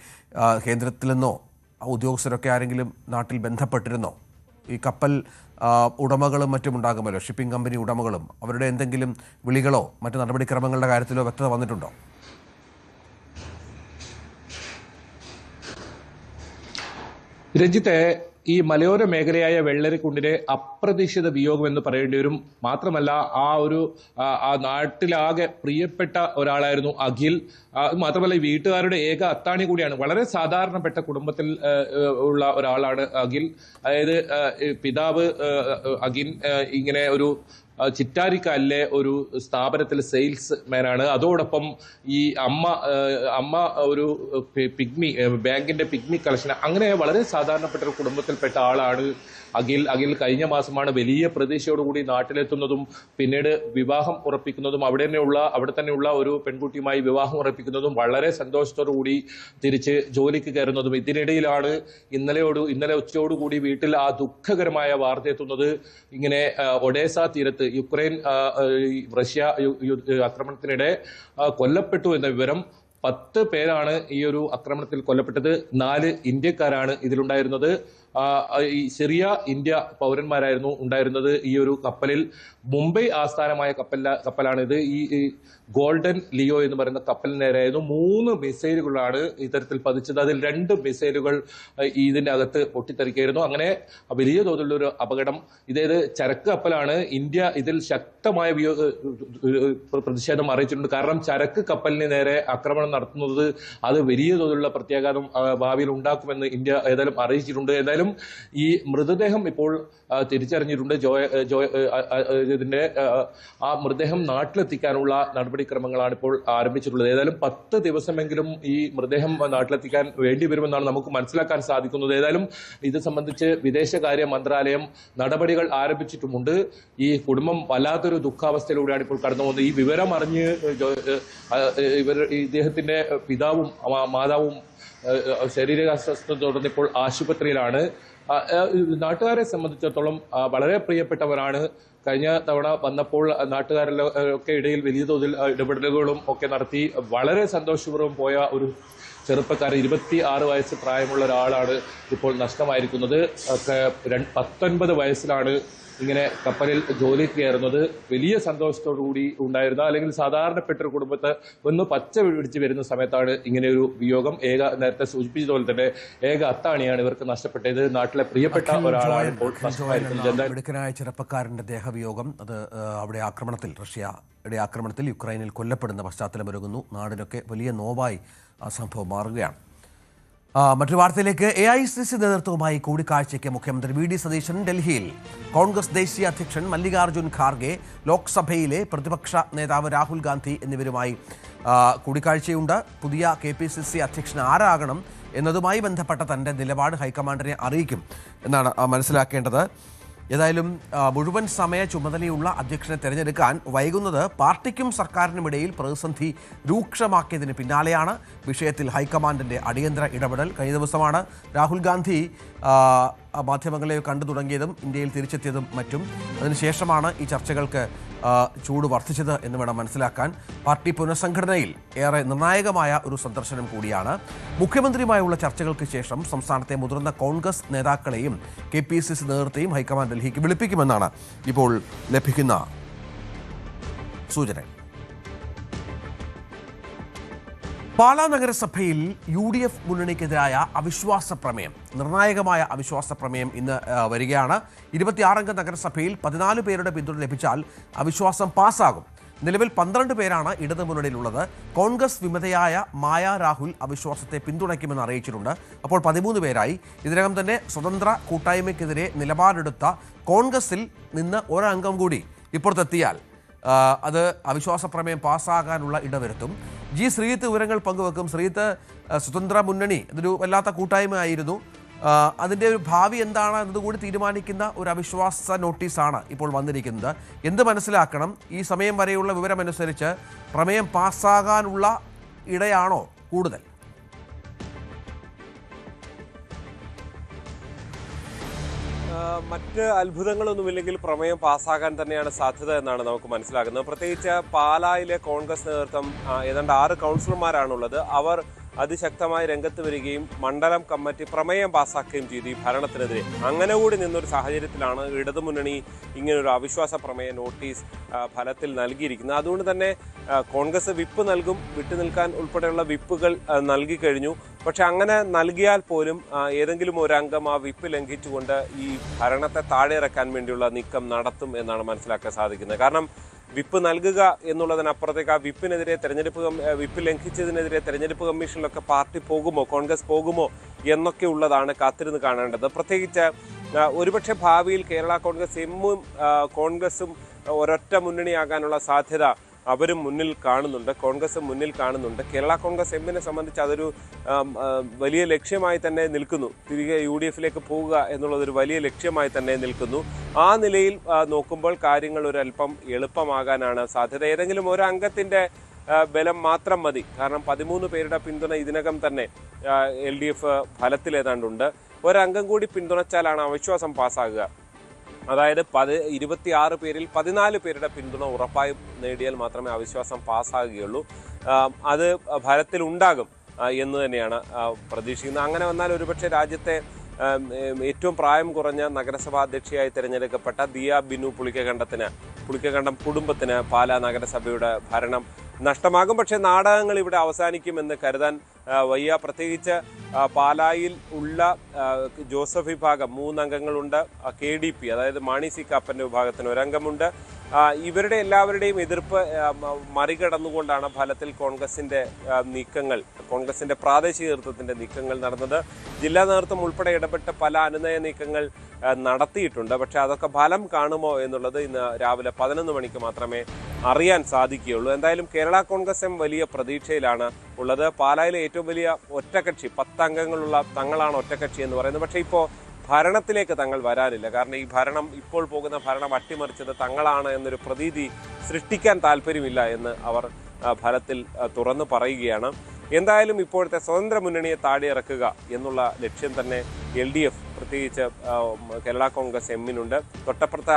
Speaker 1: കേന്ദ്രത്തിൽ നിന്നോ ഉദ്യോഗസ്ഥരൊക്കെ ആരെങ്കിലും നാട്ടിൽ ബന്ധപ്പെട്ടിരുന്നോ? ഈ കപ്പൽ ഉടമകളും മറ്റും ഉണ്ടാകുമല്ലോ, ഷിപ്പിംഗ് കമ്പനി ഉടമകളും, അവരുടെ എന്തെങ്കിലും വിളികളോ മറ്റ് നടപടിക്രമങ്ങളുടെ കാര്യത്തിലോ വ്യക്തത വന്നിട്ടുണ്ടോ?
Speaker 2: രഞ്ജിത്തെ, ഈ മലയോര മേഖലയായ വെള്ളരിക്കുണ്ടിലെ അപ്രതീക്ഷിത വിയോഗം എന്ന് പറയേണ്ടി വരും. മാത്രമല്ല ആ നാട്ടിലാകെ പ്രിയപ്പെട്ട ഒരാളായിരുന്നു അഖിൽ. മാത്രമല്ല ഈ വീട്ടുകാരുടെ ഏക അത്താണി കൂടിയാണ്. വളരെ സാധാരണപ്പെട്ട കുടുംബത്തിൽ ഉള്ള ഒരാളാണ് അഖിൽ. അതായത് പിതാവ് അഖിൽ ഇങ്ങനെ ഒരു ചിറ്റാരിക്കാലിലെ ഒരു സ്ഥാപനത്തിൽ സെയിൽസ് മാനാണ്. അതോടൊപ്പം ഈ അമ്മ ഒരു ബാങ്കിന്റെ പിഗ്മി കളക്ഷൻ, അങ്ങനെ വളരെ സാധാരണപ്പെട്ട ഒരു കുടുംബത്തിൽപ്പെട്ട ആളാണ് അഖിൽ. കഴിഞ്ഞ മാസമാണ് വലിയ പ്രതീക്ഷയോടുകൂടി നാട്ടിലെത്തുന്നതും പിന്നീട് വിവാഹം ഉറപ്പിക്കുന്നതും അവിടെ തന്നെയുള്ള ഒരു പെൺകുട്ടിയുമായി വിവാഹം ഉറപ്പിക്കുന്നതും വളരെ സന്തോഷത്തോടുകൂടി തിരിച്ച് ജോലിക്ക് കയറുന്നതും. ഇതിനിടയിലാണ് ഇന്നലെ ഉച്ചയോടുകൂടി വീട്ടിൽ ആ ദുഃഖകരമായ വാർത്ത എത്തുന്നത്. ഇങ്ങനെ ഒഡേസ തീരത്ത് യുക്രൈൻ റഷ്യ ആക്രമണത്തിനിടെ കൊല്ലപ്പെട്ടു എന്ന വിവരം. 10 പേരാണ് ഈ ഒരു ആക്രമണത്തിൽ കൊല്ലപ്പെട്ടത്. 4 ഇന്ത്യക്കാരാണ് ഇതിലുണ്ടായിരുന്നത്. ഈ സിറിയ ഇന്ത്യ പൗരന്മാരായിരുന്നു ഉണ്ടായിരുന്നത്. ഈ ഒരു കപ്പലിൽ മുംബൈ ആസ്ഥാനമായ കപ്പലാണിത്. ഈ ഗോൾഡൻ ലിയോ എന്ന് പറയുന്ന കപ്പലിന് നേരെയായിരുന്നു 3 മിസൈലുകളാണ് ഇത്തരത്തിൽ പതിച്ചത്. അതിൽ 2 മിസൈലുകൾ ഇതിന്റെ അകത്ത് പൊട്ടിത്തെറിക്കുകയായിരുന്നു. അങ്ങനെ വലിയ തോതിലുള്ള ഒരു അപകടം. ഇതേത് ചരക്ക് കപ്പലാണ്. ഇന്ത്യ ഇതിൽ ശക്തമായ പ്രതിഷേധം അറിയിച്ചിട്ടുണ്ട്. കാരണം ചരക്ക് കപ്പലിന് നേരെ ആക്രമണം നടത്തുന്നത് അത് വലിയ തോതിലുള്ള പ്രത്യാഘാതം ഭാവിയിൽ ഉണ്ടാക്കുമെന്ന് ഇന്ത്യ ഏതായാലും അറിയിച്ചിട്ടുണ്ട്. ഏതായാലും ഈ മൃതദേഹം ഇപ്പോൾ തിരിച്ചറിഞ്ഞിട്ടുണ്ട്. ഇതിന്റെ ആ മൃതദേഹം നാട്ടിലെത്തിക്കാനുള്ള നടപടിക്രമങ്ങളാണ് ഇപ്പോൾ ആരംഭിച്ചിട്ടുള്ളത്. ഏതായാലും 10 ദിവസമെങ്കിലും ഈ മൃതദേഹം നാട്ടിലെത്തിക്കാൻ വേണ്ടി വരുമെന്നാണ് നമുക്ക് മനസ്സിലാക്കാൻ സാധിക്കുന്നത്. ഏതായാലും ഇത് സംബന്ധിച്ച് വിദേശകാര്യ മന്ത്രാലയം നടപടികൾ ആരംഭിച്ചിട്ടുമുണ്ട്. ഈ കുടുംബം വല്ലാത്തൊരു ദുഃഖാവസ്ഥയിലൂടെയാണ് ഇപ്പോൾ കടന്നു പോകുന്നത്. ഈ വിവരം അറിഞ്ഞ് ഇദ്ദേഹത്തിന്റെ പിതാവും മാതാവും ശരീരാസ്വസ്ഥത തുടർന്ന് ഇപ്പോൾ ആശുപത്രിയിലാണ്. നാട്ടുകാരെ സംബന്ധിച്ചിടത്തോളം വളരെ പ്രിയപ്പെട്ടവരാണ്. കഴിഞ്ഞ തവണ വന്നപ്പോൾ നാട്ടുകാരിലൊക്കെ ഇടയിൽ വലിയ തോതിൽ ഇടപെടലുകളും ഒക്കെ നടത്തി വളരെ സന്തോഷപൂർവ്വം പോയ ഒരു ചെറുപ്പക്കാരൻ 26 വയസ്സ് പ്രായമുള്ള ഒരാളാണ് ഇപ്പോൾ നഷ്ടമായിരിക്കുന്നത്. 19 വയസ്സിലാണ് ഇങ്ങനെ കപ്പലിൽ ജോലിക്ക് കയറുന്നത്. വലിയ സന്തോഷത്തോടു കൂടി ഉണ്ടായിരുന്ന, അല്ലെങ്കിൽ സാധാരണപ്പെട്ട ഒരു കുടുംബത്തെ ഒന്ന് പച്ച പിടിച്ച് വരുന്ന സമയത്താണ് ഇങ്ങനെ ഒരു വിയോഗം. നേരത്തെ സൂചിപ്പിച്ചതുപോലെ തന്നെ ഏക ഇവർക്ക് നഷ്ടപ്പെട്ടത്. നാട്ടിലെ പ്രിയപ്പെട്ട ഒരാളാണ് ഇപ്പോൾ നഷ്ടമായിരിക്കുന്നത്.
Speaker 1: മിടുക്കനായ ചെറുപ്പക്കാരന്റെ ദേഹവിയോഗം അത് അവിടെ റഷ്യയുടെ ആക്രമണത്തിൽ യുക്രൈനിൽ കൊല്ലപ്പെടുന്ന പശ്ചാത്തലമൊരുങ്ങുന്നു. നാടിനൊക്കെ വലിയ നോവായി ആ സംഭവം മാറുകയാണ്. മറ്റൊരു വാർത്തയിലേക്ക്. AICC നേതൃത്വവുമായി കൂടിക്കാഴ്ചയ്ക്ക് മുഖ്യമന്ത്രി VD സതീശൻ ഡൽഹിയിൽ. കോൺഗ്രസ് ദേശീയ അധ്യക്ഷൻ മല്ലികാർജ്ജുൻ ഖാർഗെ, ലോക്സഭയിലെ പ്രതിപക്ഷ നേതാവ് രാഹുൽ ഗാന്ധി എന്നിവരുമായി കൂടിക്കാഴ്ചയുണ്ട്. പുതിയ KPCC അധ്യക്ഷൻ ആരാകണം എന്നതുമായി ബന്ധപ്പെട്ട തൻ്റെ നിലപാട് ഹൈക്കമാൻഡിനെ അറിയിക്കും എന്നാണ് മനസ്സിലാക്കേണ്ടത്. ഏതായാലും മുഴുവൻ സമയ ചുമതലയുള്ള അധ്യക്ഷനെ തിരഞ്ഞെടുക്കാൻ വൈകുന്നത് പാർട്ടിക്കും സർക്കാരിനുമിടയിൽ പ്രതിസന്ധി രൂക്ഷമാക്കിയതിന് പിന്നാലെയാണ്. വിഷയത്തിൽ ഹൈക്കമാൻഡിൻ്റെ അടിയന്തര ഇടപെടൽ. കഴിഞ്ഞ ദിവസമാണ് രാഹുൽ ഗാന്ധി മാധ്യമങ്ങളെ കണ്ടു തുടങ്ങിയതും ഇന്ത്യയിൽ തിരിച്ചെത്തിയതും മറ്റും. അതിനുശേഷമാണ് ഈ ചർച്ചകൾക്ക് ചൂട് വർദ്ധിച്ചത് എന്ന് വേണം മനസ്സിലാക്കാൻ. പാർട്ടി പുനഃസംഘടനയിൽ ഏറെ നിർണായകമായ ഒരു സന്ദർശനം കൂടിയാണ്. മുഖ്യമന്ത്രിയുമായുള്ള ചർച്ചകൾക്ക് ശേഷം സംസ്ഥാനത്തെ മുതിർന്ന കോൺഗ്രസ് നേതാക്കളെയും KPCC നേതൃത്വത്തെയും ഹൈക്കമാൻഡ് ഡൽഹിക്ക് വിളിപ്പിക്കുമെന്നാണ് ഇപ്പോൾ ലഭിക്കുന്ന സൂചന. പാലാ നഗരസഭയിൽ UDF മുന്നണിക്കെതിരായ അവിശ്വാസ പ്രമേയം, നിർണായകമായ അവിശ്വാസ പ്രമേയം ഇന്ന് വരികയാണ്. 26 അംഗ നഗരസഭയിൽ 14 പേരുടെ പിന്തുണ ലഭിച്ചാൽ അവിശ്വാസം പാസ്സാകും. നിലവിൽ 12 പേരാണ് ഇടതു മുന്നണിയിലുള്ളത്. കോൺഗ്രസ് വിമതയായ മായ രാഹുൽ അവിശ്വാസത്തെ പിന്തുണയ്ക്കുമെന്ന് അറിയിച്ചിട്ടുണ്ട്. അപ്പോൾ 13 പേരായി. ഇതിനകം തന്നെ സ്വതന്ത്ര കൂട്ടായ്മയ്ക്കെതിരെ നിലപാടെടുത്ത കോൺഗ്രസിൽ നിന്ന് ഒരംഗം കൂടി ഇപ്പുറത്തെത്തിയാൽ അത് അവിശ്വാസ പ്രമേയം പാസ്സാകാനുള്ള ഇടവരുത്തും. ശ്രീജിത്ത് വിവരങ്ങൾ പങ്കുവെക്കും. ശ്രീജിത്ത്, സ്വതന്ത്ര മുന്നണി അതൊരു വല്ലാത്ത കൂട്ടായ്മയായിരുന്നു. അതിൻ്റെ ഒരു ഭാവി എന്താണ് എന്നതുകൂടി തീരുമാനിക്കുന്ന ഒരു അവിശ്വാസ നോട്ടീസാണ് ഇപ്പോൾ വന്നിരിക്കുന്നത്. എന്ത് മനസ്സിലാക്കണം? ഈ സമയം വരെയുള്ള വിവരമനുസരിച്ച് പ്രമേയം പാസ്സാകാനുള്ള ഇടയാണോ കൂടുതൽ?
Speaker 3: മറ്റ് അത്ഭുതങ്ങളൊന്നുമില്ലെങ്കിൽ പ്രമേയം പാസ്സാകാൻ തന്നെയാണ് സാധ്യത എന്നാണ് നമുക്ക് മനസ്സിലാക്കുന്നത്. പ്രത്യേകിച്ച് പാലായിലെ കോൺഗ്രസ് നേതൃത്വം ഏതാണ്ട് 6 കൗൺസിലർമാരാണുള്ളത്. അവർ അതിശക്തമായി രംഗത്ത് വരികയും മണ്ഡലം കമ്മിറ്റി പ്രമേയം പാസ്സാക്കുകയും ചെയ്തു ഈ ഭരണത്തിനെതിരെ. അങ്ങനെ കൂടി നിന്നൊരു സാഹചര്യത്തിലാണ് ഇടതുമുന്നണി ഇങ്ങനൊരു അവിശ്വാസ പ്രമേയ നോട്ടീസ് ഫലത്തിൽ നൽകിയിരിക്കുന്നത്. അതുകൊണ്ട് തന്നെ കോൺഗ്രസ് വിപ്പ് നൽകും, വിട്ടുനിൽക്കാൻ ഉൾപ്പെടെയുള്ള വിപ്പുകൾ നൽകി കഴിഞ്ഞു. പക്ഷെ അങ്ങനെ നൽകിയാൽ പോലും ഏതെങ്കിലും ഒരു അംഗം ആ വിപ്പ് ലംഘിച്ചുകൊണ്ട് ഈ ഭരണത്തെ താഴെ ഇറക്കാൻ വേണ്ടിയുള്ള നീക്കം നടത്തും എന്നാണ് മനസ്സിലാക്കാൻ സാധിക്കുന്നത്. കാരണം വിപ്പ് നൽകുക എന്നുള്ളതിനപ്പുറത്തേക്ക് ആ വിപ്പിനെതിരെ വിപ്പ് ലംഘിച്ചതിനെതിരെ തെരഞ്ഞെടുപ്പ് കമ്മീഷനിലൊക്കെ പാർട്ടി പോകുമോ, കോൺഗ്രസ് പോകുമോ എന്നൊക്കെ ഉള്ളതാണ് കാത്തിരുന്ന് കാണേണ്ടത്. പ്രത്യേകിച്ച് ഒരുപക്ഷെ ഭാവിയിൽ കേരള കോൺഗ്രസ് എമ്മും കോൺഗ്രസും ഒരൊറ്റ മുന്നണിയാകാനുള്ള സാധ്യത അവരും മുന്നിൽ കാണുന്നുണ്ട്, കോൺഗ്രസ് മുന്നിൽ കാണുന്നുണ്ട്. കേരള കോൺഗ്രസ് എമ്മിനെ സംബന്ധിച്ച് അതൊരു വലിയ ലക്ഷ്യമായി തന്നെ നിൽക്കുന്നു. തിരികെ UDFിലേക്ക് പോവുക എന്നുള്ളതൊരു വലിയ ലക്ഷ്യമായി തന്നെ നിൽക്കുന്നു. ആ നിലയിൽ നോക്കുമ്പോൾ കാര്യങ്ങൾ ഒരല്പം എളുപ്പമാകാനാണ് സാധ്യത. ഏതെങ്കിലും ഒരു അംഗത്തിൻ്റെ ബലം മാത്രം മതി. കാരണം 13 പേരുടെ പിന്തുണ ഇതിനകം തന്നെ LDF ഫലത്തിലേതാണ്ടുണ്ട്. ഒരംഗം കൂടി പിന്തുണച്ചാലാണ് അവിശ്വാസം പാസ്സാകുക. അതായത് 26 പേരിൽ 14 പേരുടെ പിന്തുണ ഉറപ്പായും നേടിയാൽ മാത്രമേ അവിശ്വാസം പാസ്സാകുകയുള്ളൂ. അത് ഫലത്തിൽ ഉണ്ടാകും എന്ന് തന്നെയാണ് പ്രതീക്ഷിക്കുന്നത്. അങ്ങനെ വന്നാൽ ഒരുപക്ഷെ രാജ്യത്തെ ഏറ്റവും പ്രായം കുറഞ്ഞ നഗരസഭാ അധ്യക്ഷയായി തിരഞ്ഞെടുക്കപ്പെട്ട ദിയ ബിനു പുളിക്കകണ്ടം കുടുംബത്തിന് പാലാ നഗരസഭയുടെ ഭരണം നഷ്ടമാകും. പക്ഷേ നാടകങ്ങൾ ഇവിടെ അവസാനിക്കുമെന്ന് കരുതാൻ വയ്യ. പ്രത്യേകിച്ച് പാലായിൽ ഉള്ള ജോസഫ് വിഭാഗം 3 അംഗങ്ങളുണ്ട്. KDP അതായത് മാണി സി കാപ്പൻ്റെ വിഭാഗത്തിന് 1 അംഗമുണ്ട്. ഇവരുടെ എല്ലാവരുടെയും എതിർപ്പ് മറികടന്നുകൊണ്ടാണ് ഫലത്തിൽ കോൺഗ്രസിന്റെ പ്രാദേശിക നേതൃത്വത്തിന്റെ നീക്കങ്ങൾ നടന്നത്. ജില്ലാ നേതൃത്വം ഉൾപ്പെടെ ഇടപെട്ട് പല അനുനയ നീക്കങ്ങൾ നടത്തിയിട്ടുണ്ട്. പക്ഷെ അതൊക്കെ ഫലം കാണുമോ എന്നുള്ളത് ഇന്ന് രാവിലെ 11 മണിക്ക് മാത്രമേ അറിയാൻ സാധിക്കുകയുള്ളൂ. എന്തായാലും കേരള കോൺഗ്രസ് എം വലിയ പ്രതീക്ഷയിലാണ് ഉള്ളത്. പാലായിലെ ഏറ്റവും വലിയ ഒറ്റക്കക്ഷി 10 അംഗങ്ങളുള്ള തങ്ങളാണ് ഒറ്റക്കക്ഷി എന്ന് പറയുന്നത്. പക്ഷേ ഇപ്പോൾ ഭരണത്തിലേക്ക് തങ്ങൾ വരാനില്ല. കാരണം ഈ ഇപ്പോൾ പോകുന്ന ഭരണം അട്ടിമറിച്ചത് തങ്ങളാണ് എന്നൊരു പ്രതീതി സൃഷ്ടിക്കാൻ താല്പര്യമില്ല എന്ന് അവർ ഫലത്തിൽ തുറന്നു പറയുകയാണ്. എന്തായാലും ഇപ്പോഴത്തെ സ്വതന്ത്ര മുന്നണിയെ താഴെയിറക്കുക എന്നുള്ള ലക്ഷ്യം തന്നെ LDF പ്രത്യേകിച്ച് കേരള കോൺഗ്രസ് എമ്മിനുണ്ട്. തൊട്ടപ്പുറത്ത്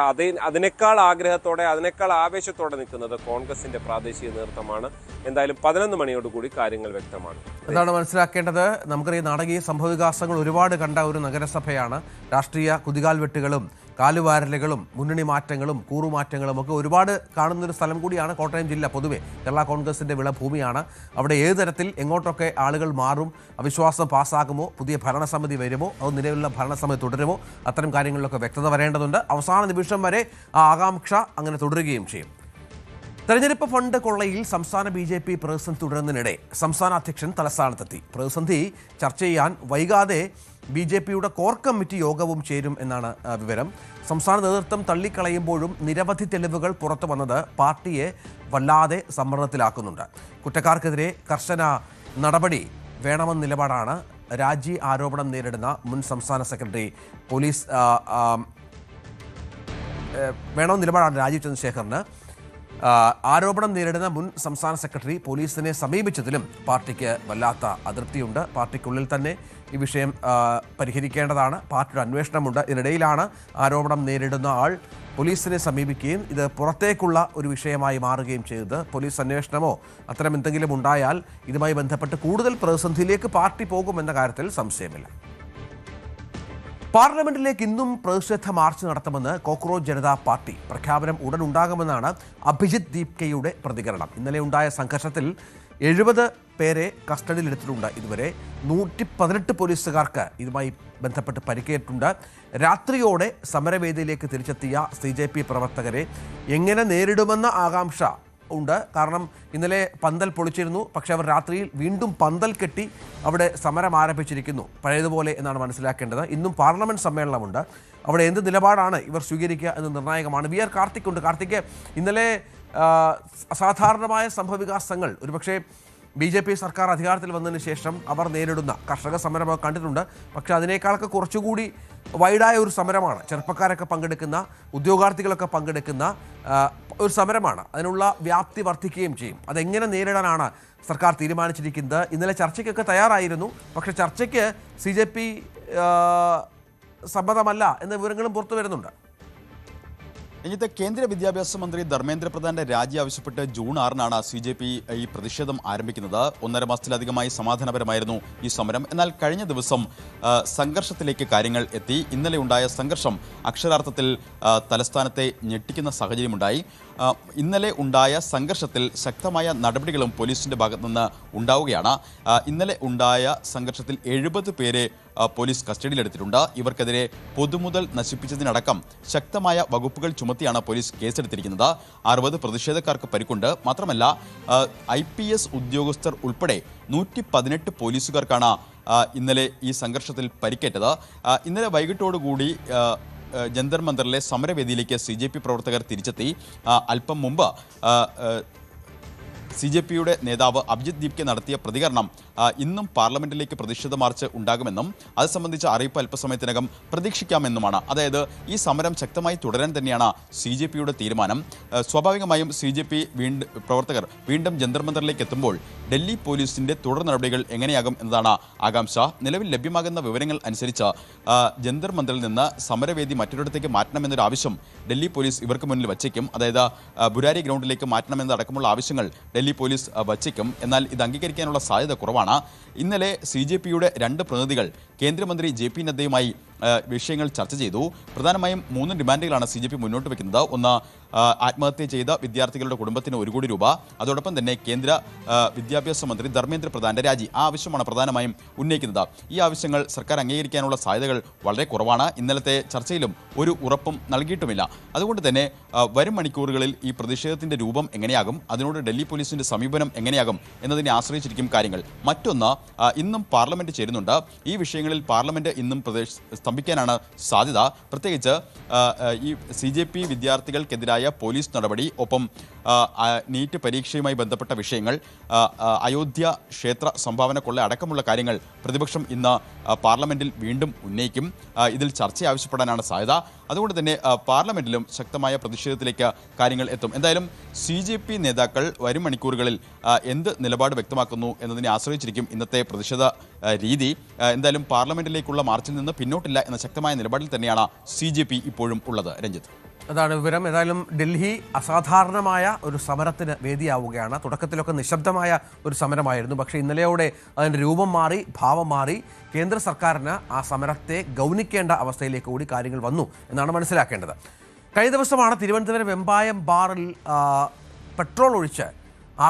Speaker 3: അതിനേക്കാൾ ആഗ്രഹത്തോടെ അതിനേക്കാൾ ആവേശത്തോടെ നിൽക്കുന്നത് കോൺഗ്രസിന്റെ പ്രാദേശിക നേതൃത്വമാണ്. എന്തായാലും 11 മണിയോടുകൂടി കാര്യങ്ങൾ വ്യക്തമാണ്.
Speaker 1: അതാണ് മനസ്സിലാക്കേണ്ടത്. നമുക്കറിയാം, നാടകീയ സംഭവവികാസങ്ങൾ ഒരുപാട് കണ്ട ഒരു നഗരസഭയാണ്. രാഷ്ട്രീയ കുതികാൽവെട്ടുകളും കാലുവാരലുകളും മുന്നണി മാറ്റങ്ങളും കൂറുമാറ്റങ്ങളും ഒക്കെ ഒരുപാട് കാണുന്നൊരു സ്ഥലം കൂടിയാണ് കോട്ടയം ജില്ല. പൊതുവെ കേരള കോൺഗ്രസിൻ്റെ വിളഭൂമിയാണ്. അവിടെ ഏത് തരത്തിൽ എങ്ങോട്ടൊക്കെ ആളുകൾ മാറും, അവിശ്വാസം പാസ്സാകുമോ, പുതിയ ഭരണസമിതി വരുമോ, അത് നിലവിലുള്ള ഭരണസമിതി തുടരുമോ, അത്തരം കാര്യങ്ങളിലൊക്കെ വ്യക്തത വരേണ്ടതുണ്ട്. അവസാന നിമിഷം വരെ ആ ആകാംക്ഷ അങ്ങനെ തുടരുകയും ചെയ്യും. തെരഞ്ഞെടുപ്പ് ഫണ്ട് കൊള്ളയിൽ സംസ്ഥാന BJP പ്രതിസന്ധി തുടരുന്നതിനിടെ സംസ്ഥാന അധ്യക്ഷൻ തലസ്ഥാനത്തെത്തി. പ്രതിസന്ധി ചർച്ച ചെയ്യാൻ വൈകാതെ BJPയുടെ കോർ കമ്മിറ്റി യോഗവും ചേരും എന്നാണ് വിവരം. സംസ്ഥാന നേതൃത്വം തള്ളിക്കളയുമ്പോഴും നിരവധി തെളിവുകൾ പുറത്തു വന്നത് പാർട്ടിയെ വല്ലാതെ സമ്മർദ്ദത്തിലാക്കുന്നുണ്ട്. കുറ്റക്കാർക്കെതിരെ കർശന നടപടി വേണമെന്ന നിലപാടാണ് രാജി ആരോപണം നേരിടുന്ന മുൻ സംസ്ഥാന സെക്രട്ടറി വേണമെന്ന നിലപാടാണ് രാജീവ് ചന്ദ്രശേഖറിന്. ആരോപണം നേരിടുന്ന മുൻ സംസ്ഥാന സെക്രട്ടറി പോലീസിനെ സമീപിച്ചതിലും പാർട്ടിക്ക് വല്ലാത്ത അതൃപ്തിയുണ്ട്. പാർട്ടിക്കുള്ളിൽ തന്നെ ഈ വിഷയം പരിഹരിക്കേണ്ടതാണ്. പാർട്ടിയുടെ അന്വേഷണമുണ്ട്. ഇതിനിടയിലാണ് ആരോപണം നേരിടുന്ന ആൾ പോലീസിനെ സമീപിക്കുകയും ഇത് പുറത്തേക്കുള്ള ഒരു വിഷയമായി മാറുകയും ചെയ്തത്. പോലീസ് അന്വേഷണമോ അത്തരം എന്തെങ്കിലും ഉണ്ടായാൽ ഇതുമായി ബന്ധപ്പെട്ട് കൂടുതൽ പ്രതിസന്ധിയിലേക്ക് പാർട്ടി പോകുമെന്ന കാര്യത്തിൽ സംശയമില്ല. പാർലമെന്റിലേക്ക് ഇന്നും പ്രതിഷേധ മാർച്ച് നടത്തുമെന്ന് കോക്രോച്ച് ജനതാ പാർട്ടി. പ്രഖ്യാപനം ഉടൻ ഉണ്ടാകുമെന്നാണ് അഭിജിത്ത് ദീപ്കയുടെ പ്രതികരണം. ഇന്നലെ ഉണ്ടായ സംഘർഷത്തിൽ 70 പേരെ കസ്റ്റഡിയിലെടുത്തിട്ടുണ്ട്. ഇതുവരെ 118 പോലീസുകാർക്ക് ഇതുമായി ബന്ധപ്പെട്ട് പരിക്കേറ്റിട്ടുണ്ട്. രാത്രിയോടെ സമരവേദിയിലേക്ക് തിരിച്ചെത്തിയ CJP പ്രവർത്തകരെ എങ്ങനെ നേരിടുമെന്ന ആകാംക്ഷ ഉണ്ട്. കാരണം ഇന്നലെ പന്തൽ പൊളിച്ചിരുന്നു. പക്ഷേ അവർ രാത്രിയിൽ വീണ്ടും പന്തൽ കെട്ടി അവിടെ സമരം ആരംഭിച്ചിരിക്കുന്നു, പഴയതുപോലെ എന്നാണ് മനസ്സിലാക്കേണ്ടത്. ഇന്നും പാർലമെന്റ് സമ്മേളനമുണ്ട്. അവിടെ എന്ത് നിലപാടാണ് ഇവർ സ്വീകരിക്കുക എന്ന് നിർണായകമാണ്. VR കാർത്തിക് ഉണ്ട്. കാർത്തിക്, ഇന്നലെ അസാധാരണമായ സംഭവവികാസങ്ങൾ ഒരുപക്ഷെ BJP സർക്കാർ അധികാരത്തിൽ വന്നതിന് ശേഷം അവർ നേരിടുന്ന കർഷക സമരമൊക്കെ കണ്ടിട്ടുണ്ട്. പക്ഷേ അതിനേക്കാളൊക്കെ കുറച്ചുകൂടി വൈഡായ ഒരു സമരമാണ്. ചെറുപ്പക്കാരൊക്കെ പങ്കെടുക്കുന്ന, ഉദ്യോഗാർത്ഥികളൊക്കെ പങ്കെടുക്കുന്ന ഒരു സമരമാണ്. അതിനുള്ള വ്യാപ്തി വർദ്ധിക്കുകയും ചെയ്യും. അതെങ്ങനെ നേരിടാനാണ് സർക്കാർ തീരുമാനിച്ചിരിക്കുന്നത്? ഇന്നലെ ചർച്ചയ്ക്കൊക്കെ തയ്യാറായിരുന്നു. പക്ഷേ ചർച്ചയ്ക്ക് CJP സമ്മതമല്ല എന്ന വിവരങ്ങളും പുറത്തു വരുന്നുണ്ട്.
Speaker 4: ഇന്നത്തെ കേന്ദ്ര വിദ്യാഭ്യാസ മന്ത്രി ധർമ്മേന്ദ്ര പ്രധാന്റെ രാജി ആവശ്യപ്പെട്ട് ജൂൺ 6-നാണ് CJP ഈ പ്രതിഷേധം ആരംഭിക്കുന്നത്. 1.5 മാസത്തിലധികമായി സമാധാനപരമായിരുന്നു ഈ സമരം. എന്നാൽ കഴിഞ്ഞ ദിവസം സംഘർഷത്തിലേക്ക് കാര്യങ്ങൾ എത്തി. ഇന്നലെ ഉണ്ടായ സംഘർഷം അക്ഷരാർത്ഥത്തിൽ തലസ്ഥാനത്തെ ഞെട്ടിക്കുന്ന സാഹചര്യമുണ്ടായി. ഇന്നലെ ഉണ്ടായ സംഘർഷത്തിൽ ശക്തമായ നടപടികളും പോലീസിന്റെ ഭാഗത്തു നിന്ന് ഉണ്ടാവുകയാണ്. ഇന്നലെ ഉണ്ടായ സംഘർഷത്തിൽ 70 പേരെ പോലീസ് കസ്റ്റഡിയിലെടുത്തിട്ടുണ്ട്. ഇവർക്കെതിരെ പൊതുമുതൽ നശിപ്പിച്ചതിനടക്കം ശക്തമായ വകുപ്പുകൾ ചുമത്തിയാണ് പോലീസ് കേസെടുത്തിരിക്കുന്നത്. 60 പ്രതിഷേധക്കാർക്ക് പരിക്കുണ്ട്. മാത്രമല്ല IPS ഉദ്യോഗസ്ഥർ ഉൾപ്പെടെ 118 പോലീസുകാർക്കാണ് ഇന്നലെ ഈ സംഘർഷത്തിൽ പരിക്കേറ്റത്. ഇന്നലെ വൈകിട്ടോടുകൂടി ജന്തർ മന്ദറിലെ സമരവേദിയിലേക്ക് CJP പ്രവർത്തകർ തിരിച്ചെത്തി. അല്പം മുമ്പ് CJPയുടെ നേതാവ് അഭിജിത്ത് ദീപ്കെ നടത്തിയ പ്രതികരണം ഇന്നും പാർലമെന്റിലേക്ക് പ്രതിഷേധ മാർച്ച് ഉണ്ടാകുമെന്നും അത് സംബന്ധിച്ച അറിയിപ്പ് അല്പസമയത്തിനകം പ്രതീക്ഷിക്കാമെന്നുമാണ്. അതായത് ഈ സമരം ശക്തമായി തുടരാൻ തന്നെയാണ് CJPയുടെ തീരുമാനം. സ്വാഭാവികമായും CJP പ്രവർത്തകർ വീണ്ടും ജന്തർ മന്ദറിലേക്ക് എത്തുമ്പോൾ ഡൽഹി പോലീസിന്റെ തുടർ നടപടികൾ എങ്ങനെയാകും എന്നതാണ് ആകാംക്ഷ. നിലവിൽ ലഭ്യമാകുന്ന വിവരങ്ങൾ അനുസരിച്ച് ജന്തർ മന്ദറിൽ നിന്ന് സമരവേദി മറ്റൊരിടത്തേക്ക് മാറ്റണമെന്നൊരു ആവശ്യം ഡൽഹി പോലീസ് ഇവർക്ക് മുന്നിൽ വച്ചേക്കും. അതായത് ബുരാരി ഗ്രൗണ്ടിലേക്ക് മാറ്റണമെന്നതടക്കമുള്ള ആവശ്യങ്ങൾ ഡൽഹി പോലീസ് വച്ചേക്കും. എന്നാൽ ഇത് അംഗീകരിക്കാനുള്ള സാധ്യത കുറവാണ്. വരികയാണ്. ഇന്നലെ CJPയുടെ 2 പ്രതിനിധികൾ കേന്ദ്രമന്ത്രി JP നദ്ദയുമായി വിഷയങ്ങൾ ചർച്ച ചെയ്തു. പ്രധാനമായും 3 ഡിമാൻഡുകളാണ് CJP മുന്നോട്ട് വയ്ക്കുന്നത്. ഒന്ന്, ആത്മഹത്യ ചെയ്ത വിദ്യാർത്ഥികളുടെ കുടുംബത്തിന് 1 കോടി രൂപ. അതോടൊപ്പം തന്നെ കേന്ദ്ര വിദ്യാഭ്യാസ മന്ത്രി ധർമ്മേന്ദ്ര പ്രധാന്റെ രാജി. ആ ആവശ്യമാണ് പ്രധാനമായും ഉന്നയിക്കുന്നത്. ഈ ആവശ്യങ്ങൾ സർക്കാർ അംഗീകരിക്കാനുള്ള സാധ്യതകൾ വളരെ കുറവാണ്. ഇന്നലത്തെ ചർച്ചയിലും ഒരു ഉറപ്പും നൽകിയിട്ടുമില്ല. അതുകൊണ്ട് തന്നെ വരും മണിക്കൂറുകളിൽ ഈ പ്രതിഷേധത്തിന്റെ രൂപം എങ്ങനെയാകും, അതിനോട് ഡൽഹി പോലീസിന്റെ സമീപനം എങ്ങനെയാകും എന്നതിനെ ആശ്രയിച്ചിരിക്കും കാര്യങ്ങൾ. മറ്റൊന്ന്, ഇന്നും പാർലമെന്റ് ചേരുന്നുണ്ട്. ഈ വിഷയങ്ങളിൽ പാർലമെന്റ് ഇന്നും സ്തംഭിക്കാനാണ് സാധ്യത. പ്രത്യേകിച്ച് ഈ CJP വിദ്യാർത്ഥികൾക്കെതിരായ പോലീസ് നടപടി, ഒപ്പം നീറ്റ് പരീക്ഷയുമായി ബന്ധപ്പെട്ട വിഷയങ്ങൾ, അയോധ്യ ക്ഷേത്ര സംഭാവന കൊള്ള അടക്കമുള്ള കാര്യങ്ങൾ പ്രതിപക്ഷം ഇന്ന് പാർലമെന്റിൽ വീണ്ടും ഉന്നയിക്കും. ഇതിൽ ചർച്ച ആവശ്യപ്പെടാനാണ് സാധ്യത. അതുകൊണ്ട് തന്നെ പാർലമെന്റിലും ശക്തമായ പ്രതിഷേധത്തിലേക്ക് കാര്യങ്ങൾ എത്തും. എന്തായാലും CJP നേതാക്കൾ വരും മണിക്കൂറുകളിൽ എന്ത് നിലപാട് വ്യക്തമാക്കുന്നു എന്നതിനെ ആശ്രയിച്ചിരിക്കും ഇന്നത്തെ പ്രതിഷേധ രീതി. എന്തായാലും പാർലമെന്റിലേക്കുള്ള മാർച്ചിൽ നിന്ന് പിന്നോട്ടില്ല എന്ന ശക്തമായ നിലപാടിൽ തന്നെയാണ് CJP ഇപ്പോഴും ഉള്ളത്. രഞ്ജിത്ത്,
Speaker 1: അതാണ് വിവരം. ഏതായാലും ഡൽഹി അസാധാരണമായ ഒരു സമരത്തിന് വേദിയാവുകയാണ്. തുടക്കത്തിലൊക്കെ നിശബ്ദമായ ഒരു സമരമായിരുന്നു. പക്ഷേ ഇന്നലെയോടെ അതിൻ്റെ രൂപം മാറി, ഭാവം മാറി. കേന്ദ്ര സർക്കാരിന് ആ സമരത്തെ ഗൗനിക്കേണ്ട അവസ്ഥയിലേക്ക് കൂടി കാര്യങ്ങൾ വന്നു എന്നാണ് മനസ്സിലാക്കേണ്ടത്. കഴിഞ്ഞ ദിവസമാണ് തിരുവനന്തപുരം വെമ്പായം ബാറിൽ പെട്രോൾ ഒഴിച്ച്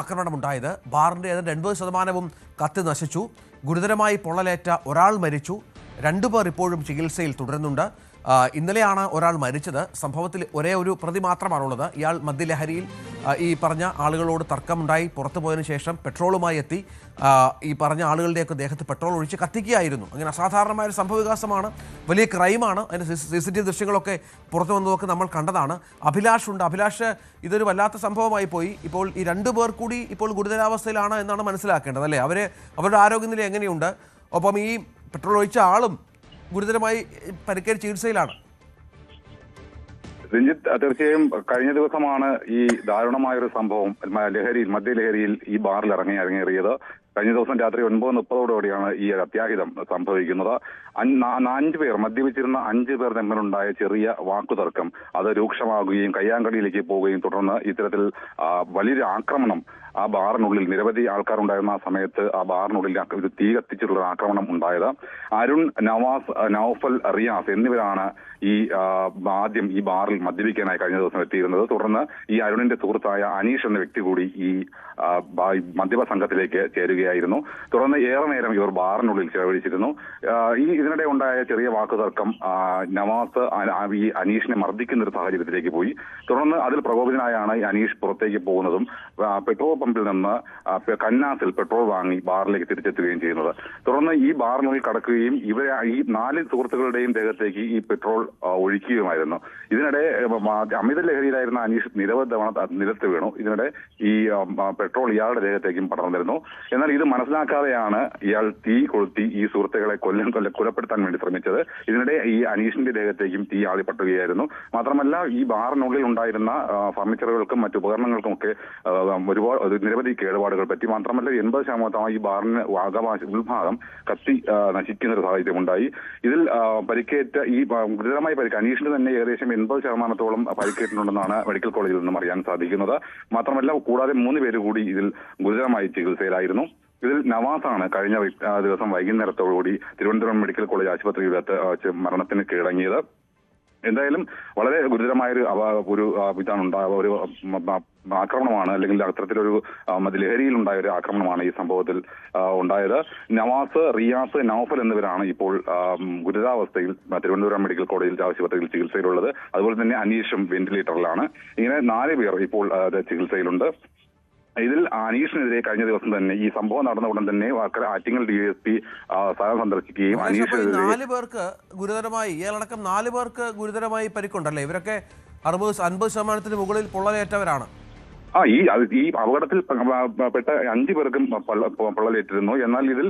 Speaker 1: ആക്രമണമുണ്ടായത്. ബാറിൻ്റെ ഏതാണ്ട് 80% കത്തി നശിച്ചു. ഗുരുതരമായി പൊള്ളലേറ്റ ഒരാൾ മരിച്ചു. 2 പേർ ഇപ്പോഴും ചികിത്സയിൽ തുടരുന്നുണ്ട്. ഇന്നലെയാണ് ഒരാൾ മരിച്ചത്. സംഭവത്തിൽ ഒരേ ഒരു പ്രതി മാത്രമാണുള്ളത്. ഇയാൾ മദ്യലഹരിയിൽ ഈ പറഞ്ഞ ആളുകളോട് തർക്കമുണ്ടായി പുറത്തു പോയതിനു ശേഷം പെട്രോളുമായി എത്തി ഈ പറഞ്ഞ ആളുകളുടെയൊക്കെ ദേഹത്ത് പെട്രോൾ ഒഴിച്ച് കത്തിക്കുകയായിരുന്നു. അങ്ങനെ അസാധാരണമായൊരു സംഭവവികാസമാണ്, വലിയ ക്രൈമാണ്. അതിൻ്റെ CCTV ദൃശ്യങ്ങളൊക്കെ പുറത്തു വന്നതൊക്കെ നമ്മൾ കണ്ടതാണ്. അഭിലാഷുണ്ട്. അഭിലാഷ്, ഇതൊരു വല്ലാത്ത സംഭവമായി പോയി. ഇപ്പോൾ ഈ 2 പേർ കൂടി ഇപ്പോൾ ഗുരുതരാവസ്ഥയിലാണ് എന്നാണ് മനസ്സിലാക്കേണ്ടത്, അല്ലേ? അവരുടെ ആരോഗ്യനില എങ്ങനെയുണ്ട്? ഒപ്പം ഈ പെട്രോൾ ഒഴിച്ച ആളും ഗുരുതരമായി പരിക്കേറ്റ് ചികിത്സയിലാണ്.
Speaker 5: രഞ്ജിത്ത്, തീർച്ചയായും കഴിഞ്ഞ ദിവസമാണ് ഈ ദാരുണമായൊരു സംഭവം മദ്യലഹരിയിൽ ഈ ബാറിൽ ഇറങ്ങിയത്. കഴിഞ്ഞ ദിവസം രാത്രി 9:30 ഈ അത്യാഹിതം സംഭവിക്കുന്നത്. 5 പേർ മദ്യപിച്ചിരുന്ന 5 പേർ തമ്മിലുണ്ടായ ചെറിയ വാക്കുതർക്കം അത് രൂക്ഷമാകുകയും കയ്യാങ്കളിയിലേക്ക് പോവുകയും തുടർന്ന് ഇത്തരത്തിൽ വലിയൊരു ആക്രമണം ആ ബാറിനുള്ളിൽ, നിരവധി ആൾക്കാരുണ്ടായിരുന്ന ആ സമയത്ത് ആ ബാറിനുള്ളിൽ ഒരു തീ കത്തിച്ചിട്ടുള്ള ആക്രമണം ഉണ്ടായത്. അരുൺ, നവാസ്, നൌഫൽ, റിയാസ് എന്നിവരാണ് ആദ്യം ഈ ബാറിൽ മദ്യപിക്കാനായി കഴിഞ്ഞ ദിവസം എത്തിയിരുന്നത്. തുടർന്ന് ഈ അരുണിന്റെ സുഹൃത്തായ അനീഷ് എന്ന വ്യക്തി കൂടി ഈ മദ്യപ സംഘത്തിലേക്ക് ചേരുകയായിരുന്നു. തുടർന്ന് ഏറെ നേരം ഇവർ ബാറിനുള്ളിൽ ചെലവഴിച്ചിരുന്നു. ഇതിനിടെ ഉണ്ടായ ചെറിയ വാക്കുതർക്കം നവാസ് ഈ അനീഷിനെ മർദ്ദിക്കുന്ന ഒരു സാഹചര്യത്തിലേക്ക് പോയി. തുടർന്ന് അതിൽ പ്രകോപിതനായാണ് ഈ അനീഷ് പുറത്തേക്ക് പോകുന്നതും പെട്രോൾ പമ്പിൽ നിന്ന് കന്നാസിൽ പെട്രോൾ വാങ്ങി ബാറിലേക്ക് തിരിച്ചെത്തുകയും ചെയ്യുന്നത്. തുടർന്ന് ഈ ബാറിനുള്ളിൽ കടക്കുകയും ഈ 4 സുഹൃത്തുക്കളുടെയും ദേഹത്തേക്ക് ഈ പെട്രോൾ ഒഴിക്കുകയുമായിരുന്നു. ഇതിനിടെ അമിത ലഹരിയിലായിരുന്ന അനീഷ് നിരവധി തവണ നിലത്ത് വീണു. ഇതിനിടെ ഈ പെട്രോൾ ഇയാളുടെ ദേഹത്തേക്കും പടർന്നിരുന്നു. എന്നാൽ ഇത് മനസ്സിലാക്കാതെയാണ് ഇയാൾ തീ കൊളുത്തി ഈ സുഹൃത്തുക്കളെ കൊലപ്പെടുത്താൻ വേണ്ടി ശ്രമിച്ചത്. ഇതിനിടെ ഈ അനീഷിന്റെ ദേഹത്തേക്കും തീ ആളിപ്പട്ടുകയായിരുന്നു. മാത്രമല്ല, ഈ ബാറിനുള്ളിൽ ഉണ്ടായിരുന്ന ഫർണിച്ചറുകൾക്കും മറ്റു ഉപകരണങ്ങൾക്കും ഒക്കെ നിരവധി കേടുപാടുകൾ പറ്റി. മാത്രമല്ല 80% ഈ ബാറിന് ഉൾഭാഗം കത്തി നശിക്കുന്ന ഒരു സാഹചര്യം ഉണ്ടായി. ഇതിൽ പരിക്കേറ്റ ഗുരുതരമായി അനീഷിന് തന്നെ ഏകദേശം 80% പരിക്കേറ്റിട്ടുണ്ടെന്നാണ് മെഡിക്കൽ കോളേജിൽ നിന്നും അറിയാൻ സാധിക്കുന്നത്. മാത്രമല്ല, കൂടാതെ 3 പേര് കൂടി ഇതിൽ ഗുരുതരമായി ചികിത്സയിലായിരുന്നു. ഇതിൽ നവാസാണ് കഴിഞ്ഞ ദിവസം വൈകുന്നേരത്തോടുകൂടി തിരുവനന്തപുരം മെഡിക്കൽ കോളേജ് ആശുപത്രിയിൽ മരണത്തിന് കീഴടങ്ങിയത്. എന്തായാലും വളരെ ഗുരുതരമായൊരു ഒരു ആക്രമണമാണ്, അല്ലെങ്കിൽ അത്തരത്തിലൊരു ലഹരിയിലുണ്ടായ ഒരു ആക്രമണമാണ് ഈ സംഭവത്തിൽ ഉണ്ടായത്. നവാസ്, റിയാസ്, നൌഫൽ എന്നിവരാണ് ഇപ്പോൾ ഗുരുതരാവസ്ഥയിൽ തിരുവനന്തപുരം മെഡിക്കൽ കോളേജ് ആശുപത്രിയിൽ ചികിത്സയിലുള്ളത്. അതുപോലെ തന്നെ അനീഷും വെന്റിലേറ്ററിലാണ്. ഇങ്ങനെ 4 പേർ ഇപ്പോൾ ചികിത്സയിലുണ്ട്. ഇതിൽ അനീഷിനെതിരെ കഴിഞ്ഞ ദിവസം തന്നെ ഈ സംഭവം നടന്ന ഉടൻ തന്നെ ആറ്റിങ്ങൽ DSP സ്ഥലം സന്ദർശിക്കുകയും അനീഷിനെതിരെ
Speaker 1: 4 പേർക്ക് ഗുരുതരമായി, ഇയാളടക്കം 4 പേർക്ക് ഗുരുതരമായി പരിക്കുണ്ടല്ലേ? ഇവരൊക്കെ 50% മുകളിൽ പൊള്ളലേറ്റവരാണ്.
Speaker 5: ഈ അപകടത്തിൽ പെട്ട 5 പേർക്കും പൊള്ളലേറ്റിരുന്നു. എന്നാൽ ഇതിൽ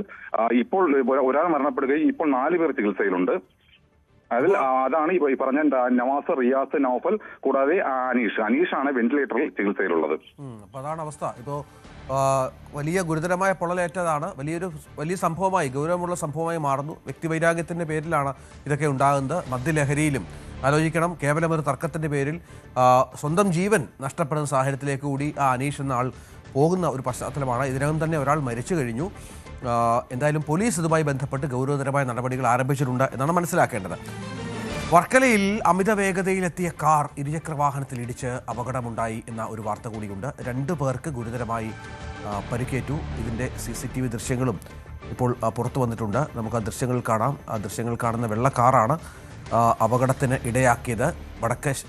Speaker 5: ഇപ്പോൾ ഒരാൾ മരണപ്പെടുകയും ഇപ്പോൾ 4 പേർ ചികിത്സയിലുണ്ട്. അതാണ് ഈ പറഞ്ഞ നവാസ്, റിയാസ്, നൌഫൽ, കൂടാതെ അനീഷാണ് വെന്റിലേറ്ററിൽ ചികിത്സയിലുള്ളത്.
Speaker 1: അപ്പൊ അതാണ് അവസ്ഥ. ഇപ്പോ വലിയ ഗുരുതരമായ പൊള്ളലേറ്റതാണ്. വലിയ സംഭവമായി, ഗൗരവമുള്ള സംഭവമായി മാറുന്നു. വ്യക്തിവൈരാഗ്യത്തിന്റെ പേരിലാണ് ഇതൊക്കെ ഉണ്ടാകുന്നത്. മദ്യലഹരിയിലും ആലോചിക്കണം, കേവലം ഒരു തർക്കത്തിന്റെ പേരിൽ സ്വന്തം ജീവൻ നഷ്ടപ്പെടുന്ന സാഹചര്യത്തിലേക്ക് കൂടി അനീഷ് എന്ന ആൾ പോകുന്ന ഒരു പശ്ചാത്തലമാണ്. ഇതിനകം തന്നെ ഒരാൾ മരിച്ചു കഴിഞ്ഞു. എന്തായാലും പോലീസ് ഇതുമായി ബന്ധപ്പെട്ട് ഗൗരവതരമായ നടപടികൾ ആരംഭിച്ചിട്ടുണ്ട് എന്നാണ് മനസ്സിലാക്കേണ്ടത്. വർക്കലയിൽ അമിത വേഗതയിലെത്തിയ കാർ ഇരുചക്ര വാഹനത്തിൽ ഇടിച്ച് അപകടമുണ്ടായി എന്ന ഒരു വാർത്ത കൂടിയുണ്ട്. 2 പേർക്ക് ഗുരുതരമായി പരിക്കേറ്റു. ഇതിൻ്റെ CCTV ദൃശ്യങ്ങളും ഇപ്പോൾ പുറത്തു വന്നിട്ടുണ്ട്. നമുക്ക് ആ ദൃശ്യങ്ങൾ കാണാം. ആ ദൃശ്യങ്ങൾ കാണുന്ന വെള്ള കാറാണ് അപകടത്തിന് ഇടയാക്കിയത്.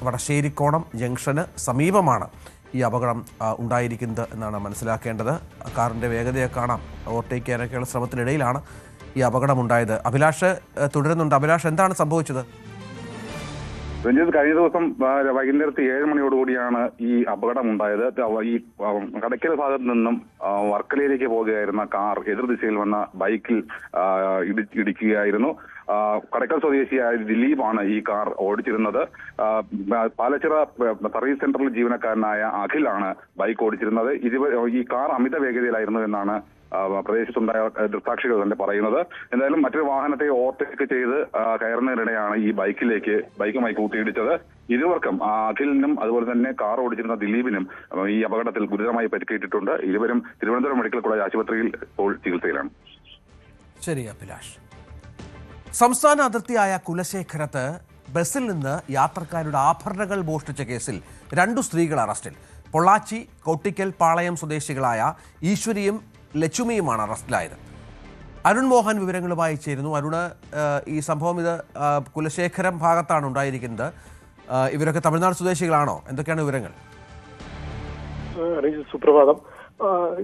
Speaker 1: വടശ്ശേരിക്കോണം ജംഗ്ഷന് സമീപമാണ് ഈ അപകടം ഉണ്ടായിരിക്കുന്നത് എന്നാണ് മനസ്സിലാക്കേണ്ടത്. കാറിൻ്റെ വേഗതയെ കാണാം. ഓവർടേക്ക് ചെയ്യാനൊക്കെയുള്ള ശ്രമത്തിനിടയിലാണ് ഈ അപകടമുണ്ടായത്. അഭിലാഷ് തുടരുന്നുണ്ട്. അഭിലാഷ്, എന്താണ് സംഭവിച്ചത്?
Speaker 5: രഞ്ജിത്ത്, കഴിഞ്ഞ ദിവസം വൈകുന്നേരത്ത് 7 മണിയോടുകൂടിയാണ് ഈ അപകടം ഉണ്ടായത്. ഈ കടയ്ക്കൽ ഭാഗത്ത് നിന്നും വർക്കലയിലേക്ക് പോകുകയായിരുന്ന കാർ എതിർദിശയിൽ വന്ന ബൈക്കിൽ ഇടിക്കുകയായിരുന്നു. കടയ്ക്കൽ സ്വദേശിയായ ദിലീപാണ് ഈ കാർ ഓടിച്ചിരുന്നത്. പാലച്ചിറ സർവീസ് സെന്ററിൽ ജീവനക്കാരനായ അഖിലാണ് ബൈക്ക് ഓടിച്ചിരുന്നത്. ഈ കാർ അമിത വേഗതയിലായിരുന്നു എന്നാണ് പ്രദേശത്തുണ്ടായ ദൃക്സാക്ഷികൾ തന്നെ പറയുന്നത്. എന്തായാലും മറ്റൊരു വാഹനത്തെ ഓവർടേക്ക് ചെയ്ത് കയറുന്നതിനിടെയാണ് ഈ ബൈക്കുമായി കൂട്ടിയിടിച്ചത്. ഇരുവർക്കും, അഖിലിനും അതുപോലെ തന്നെ കാർ ഓടിച്ചിരുന്ന ദിലീപിനും ഈ അപകടത്തിൽ ഗുരുതരമായി പരിക്കേറ്റിട്ടുണ്ട്. ഇരുവരും തിരുവനന്തപുരം മെഡിക്കൽ കോളേജ് ആശുപത്രിയിൽ ഇപ്പോൾ ചികിത്സയിലാണ്.
Speaker 1: ശരി അഭിലാഷ്. സംസ്ഥാന അതിർത്തിയായ കുലശേഖരത്ത് ബസ്സിൽ നിന്ന് യാത്രക്കാരുടെ ആഭരണങ്ങൾ മോഷ്ടിച്ച കേസിൽ 2 സ്ത്രീകൾ അറസ്റ്റിൽ. പൊള്ളാച്ചി കോട്ടിക്കൽ പാളയം സ്വദേശികളായ ഈശ്വരിയും ലച്ചുമിയുമാണ് അറസ്റ്റിലായത്. അരുൺ മോഹൻ വിവരങ്ങളുമായി ചേരുന്നു. അരുണ്, ഈ സംഭവം ഇത് കുലശേഖരം ഭാഗത്താണ് ഉണ്ടായിരിക്കുന്നത്. ഇവരൊക്കെ തമിഴ്നാട് സ്വദേശികളാണോ? എന്തൊക്കെയാണ് വിവരങ്ങൾ?
Speaker 6: സുപ്രഭാതം.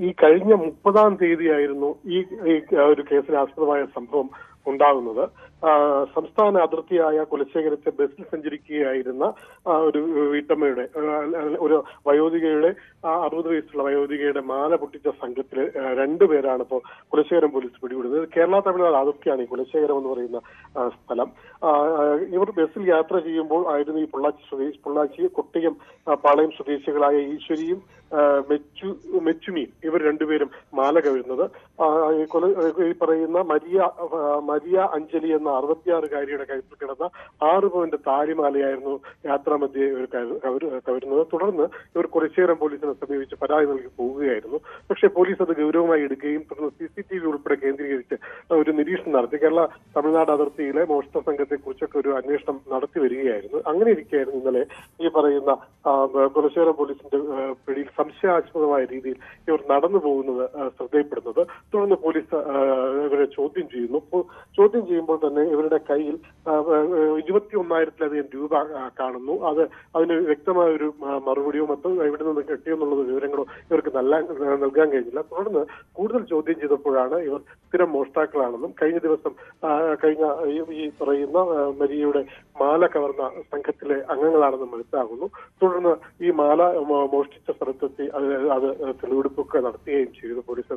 Speaker 6: ഈ കഴിഞ്ഞ 30-ാം തീയതിയായിരുന്നു ഈ ഒരു കേസിൽ ആസ്പദമായ സംഭവം ഉണ്ടാകുന്നത്. സംസ്ഥാന അതിർത്തിയായ കുലശേഖരത്തെ ബസ്സിൽ സഞ്ചരിക്കുകയായിരുന്ന ഒരു വീട്ടമ്മയുടെ, ഒരു വയോധികയുടെ, 60 വയസ്സുള്ള വയോധികയുടെ മാല പൊട്ടിച്ച സംഘത്തില് 2 പേരാണ് ഇപ്പോൾ കുലശേഖരം പോലീസ് പിടികൂടുന്നത്. കേരള തമിഴ്നാട് അതിർത്തിയാണ് ഈ കുലശേഖരം എന്ന് പറയുന്ന സ്ഥലം. ഇവർ ബസ്സിൽ യാത്ര ചെയ്യുമ്പോൾ ആയിരുന്നു ഈ പൊള്ളാച്ചി കൊട്ടിയം പാളയം സ്വദേശികളായ ഈശ്വരിയും മെച്ചുമിയും ഇവർ 2 പേരും മാല കവിരുന്നത്. ഈ പറയുന്ന മരിയ അഞ്ജലി എന്ന 66-കാരിയുടെ കഴുത്തിൽ കിടന്ന 6 പവന്റെ താലിമാലയായിരുന്നു യാത്രാമധ്യേ ഇവർ കവരുന്നത്. തുടർന്ന് ഇവർ കുലശേഖരം പോലീസിനെ സമീപിച്ച് പരാതി നൽകി പോവുകയായിരുന്നു. പക്ഷേ പോലീസ് അത് ഗൗരവമായി എടുക്കുകയും തുടർന്ന് CCTV ഉൾപ്പെടെ കേന്ദ്രീകരിച്ച് ഒരു നിരീക്ഷണം നടത്തി. കേരള തമിഴ്നാട് അതിർത്തിയിലെ മോഷണ സംഘത്തെ കുറിച്ചൊക്കെ ഒരു അന്വേഷണം നടത്തി വരികയായിരുന്നു. അങ്ങനെ ഇരിക്കുകയായിരുന്നു ഇന്നലെ ഈ പറയുന്ന കുലശേഖരം പോലീസിന്റെ പിടിയിൽ സംശയാസ്പദമായ രീതിയിൽ ഇവർ നടന്നു പോകുന്നത് ശ്രദ്ധയിൽപ്പെടുന്നത്. തുടർന്ന് പോലീസ് ഇവരെ ചോദ്യം ചെയ്യുമ്പോൾ തന്നെ ഇവരുടെ കയ്യിൽ 21,000-ലധികം രൂപ കാണുന്നു. അതിന് വ്യക്തമായ ഒരു മറുപടിയോ മറ്റോ ഇവിടെ നിന്ന് കിട്ടിയെന്നുള്ളത് വിവരങ്ങളോ ഇവർക്ക് നൽകാൻ കഴിഞ്ഞില്ല. തുടർന്ന് കൂടുതൽ ചോദ്യം ചെയ്തപ്പോഴാണ് ഇവർ സ്ഥിരം മോഷ്ടാക്കളാണെന്നും കഴിഞ്ഞ ഈ പറയുന്ന മരിയയുടെ മാല കവർന്ന സംഘത്തിലെ അംഗങ്ങളാണെന്നും മനസ്സിലാകുന്നു. തുടർന്ന് ഈ മാല മോഷ്ടിച്ച സ്ഥലത്തെത്തി അത് തെളിവെടുപ്പൊക്കെ നടത്തുകയും ചെയ്തു പോലീസ്.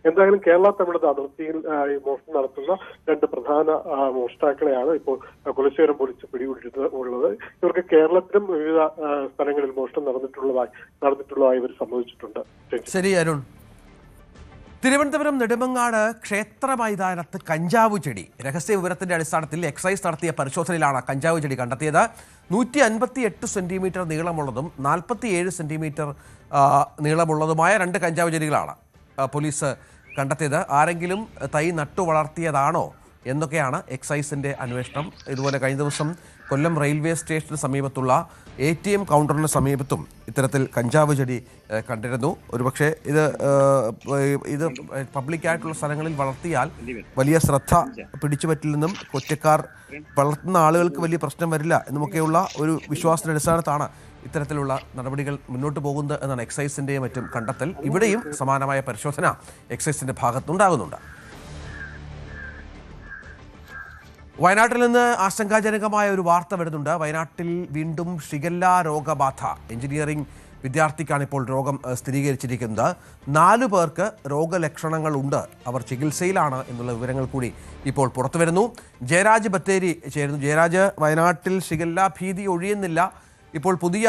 Speaker 6: എന്തായാലും കേരള തമിഴ്നാട് അതിർത്തിയിൽ മോഷണം നടത്തുന്ന 2 പ്രധാന മോഷ്ടാക്കളെയാണ് ഇപ്പോൾ കുലശേഖരം പോലീസ് പിടികൂടിയിട്ടുള്ളത്. ഇവർക്ക് കേരളത്തിലും വിവിധ സ്ഥലങ്ങളിൽ മോഷണം നടന്നിട്ടുള്ളതായി ഇവർ സമ്മതിച്ചിട്ടുണ്ട്.
Speaker 1: ശരി അരുൺ. തിരുവനന്തപുരം നെടുമങ്ങാട് ക്ഷേത്ര മൈതാനത്ത് കഞ്ചാവ് ചെടി രഹസ്യ വിവരത്തിന്റെ അടിസ്ഥാനത്തിൽ എക്സൈസ് നടത്തിയ പരിശോധനയിലാണ് കഞ്ചാവ് ചെടി കണ്ടെത്തിയത്. 158 സെന്റിമീറ്റർ നീളമുള്ളതും 47 സെന്റിമീറ്റർ നീളമുള്ളതുമായ 2 കഞ്ചാവ് ചെടികളാണ് പോലീസ് കണ്ടെത്തിയത്. ആരെങ്കിലും തൈ നട്ടു വളർത്തിയതാണോ എന്നൊക്കെയാണ് എക്സൈസിന്റെ അന്വേഷണം. ഇതുപോലെ കഴിഞ്ഞ ദിവസം കൊല്ലം റെയിൽവേ സ്റ്റേഷന് സമീപത്തുള്ള ATM കൗണ്ടറിന് സമീപത്തും ഇത്തരത്തിൽ കഞ്ചാവ് ചെടി കണ്ടിരുന്നു. ഒരുപക്ഷെ ഇത് പബ്ലിക്കായിട്ടുള്ള സ്ഥലങ്ങളിൽ വളർത്തിയാൽ വലിയ ശ്രദ്ധ പിടിച്ചുപറ്റില്ലെന്നും കൊച്ചക്കാർ വളർത്തുന്ന ആളുകൾക്ക് വലിയ പ്രശ്നം വരില്ല എന്നുമൊക്കെയുള്ള ഒരു വിശ്വാസത്തിന്റെ അടിസ്ഥാനത്താണ് ഇത്തരത്തിലുള്ള നടപടികൾ മുന്നോട്ട് പോകുന്നത് എന്നാണ് എക്സൈസിൻ്റെയും മറ്റും കണ്ടെത്തൽ. ഇവിടെയും സമാനമായ പരിശോധന എക്സൈസിൻ്റെ ഭാഗത്തുണ്ടാകുന്നുണ്ട്. വയനാട്ടിൽ നിന്ന് ആശങ്കാജനകമായ ഒരു വാർത്ത വരുന്നുണ്ട്. വയനാട്ടിൽ വീണ്ടും ഷിഗല്ല രോഗബാധ. എഞ്ചിനീയറിംഗ് വിദ്യാർത്ഥിക്കാണ് ഇപ്പോൾ രോഗം സ്ഥിരീകരിച്ചിരിക്കുന്നത്. 4 പേർക്ക് രോഗലക്ഷണങ്ങളുണ്ട്. അവർ ചികിത്സയിലാണ് എന്നുള്ള വിവരങ്ങൾ കൂടി ഇപ്പോൾ പുറത്തു വരുന്നു. ജയരാജ് ബത്തേരി ചേരുന്നു. ജയരാജ്, വയനാട്ടിൽ ഷിഗല്ല ഭീതി ഒഴിയുന്നില്ല. ഇപ്പോൾ പുതിയ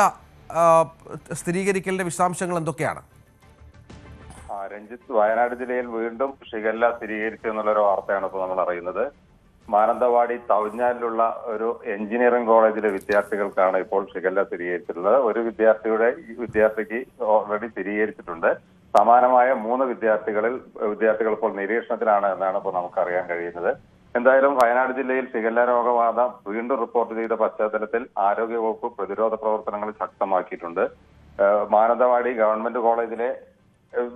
Speaker 1: സ്ഥിരീകരിക്കലിന്റെ വിശദാംശങ്ങൾ എന്തൊക്കെയാണ്?
Speaker 7: രഞ്ജിത്ത്, വയനാട് ജില്ലയിൽ വീണ്ടും ഷിഗല്ല സ്ഥിരീകരിച്ചു എന്നുള്ളൊരു വാർത്തയാണ് ഇപ്പോൾ നമ്മൾ അറിയുന്നത്. മാനന്തവാടി തവഞ്ഞാലിലുള്ള ഒരു എഞ്ചിനീയറിംഗ് കോളേജിലെ വിദ്യാർത്ഥികൾക്കാണ് ഇപ്പോൾ ഷിഗല്ല സ്ഥിരീകരിച്ചിട്ടുള്ളത്. ഒരു വിദ്യാർത്ഥിക്ക് ഓൾറെഡി സ്ഥിരീകരിച്ചിട്ടുണ്ട്. സമാനമായ 3 വിദ്യാർത്ഥികൾ ഇപ്പോൾ നിരീക്ഷണത്തിലാണ് എന്നാണ് ഇപ്പോൾ നമുക്കറിയാൻ കഴിയുന്നത്. എന്തായാലും വയനാട് ജില്ലയിൽ ഷിഗല്ല രോഗബാധ വീണ്ടും റിപ്പോർട്ട് ചെയ്ത പശ്ചാത്തലത്തിൽ ആരോഗ്യവകുപ്പ് പ്രതിരോധ പ്രവർത്തനങ്ങൾ ശക്തമാക്കിയിട്ടുണ്ട്. മാനന്തവാടി ഗവൺമെന്റ് കോളേജിലെ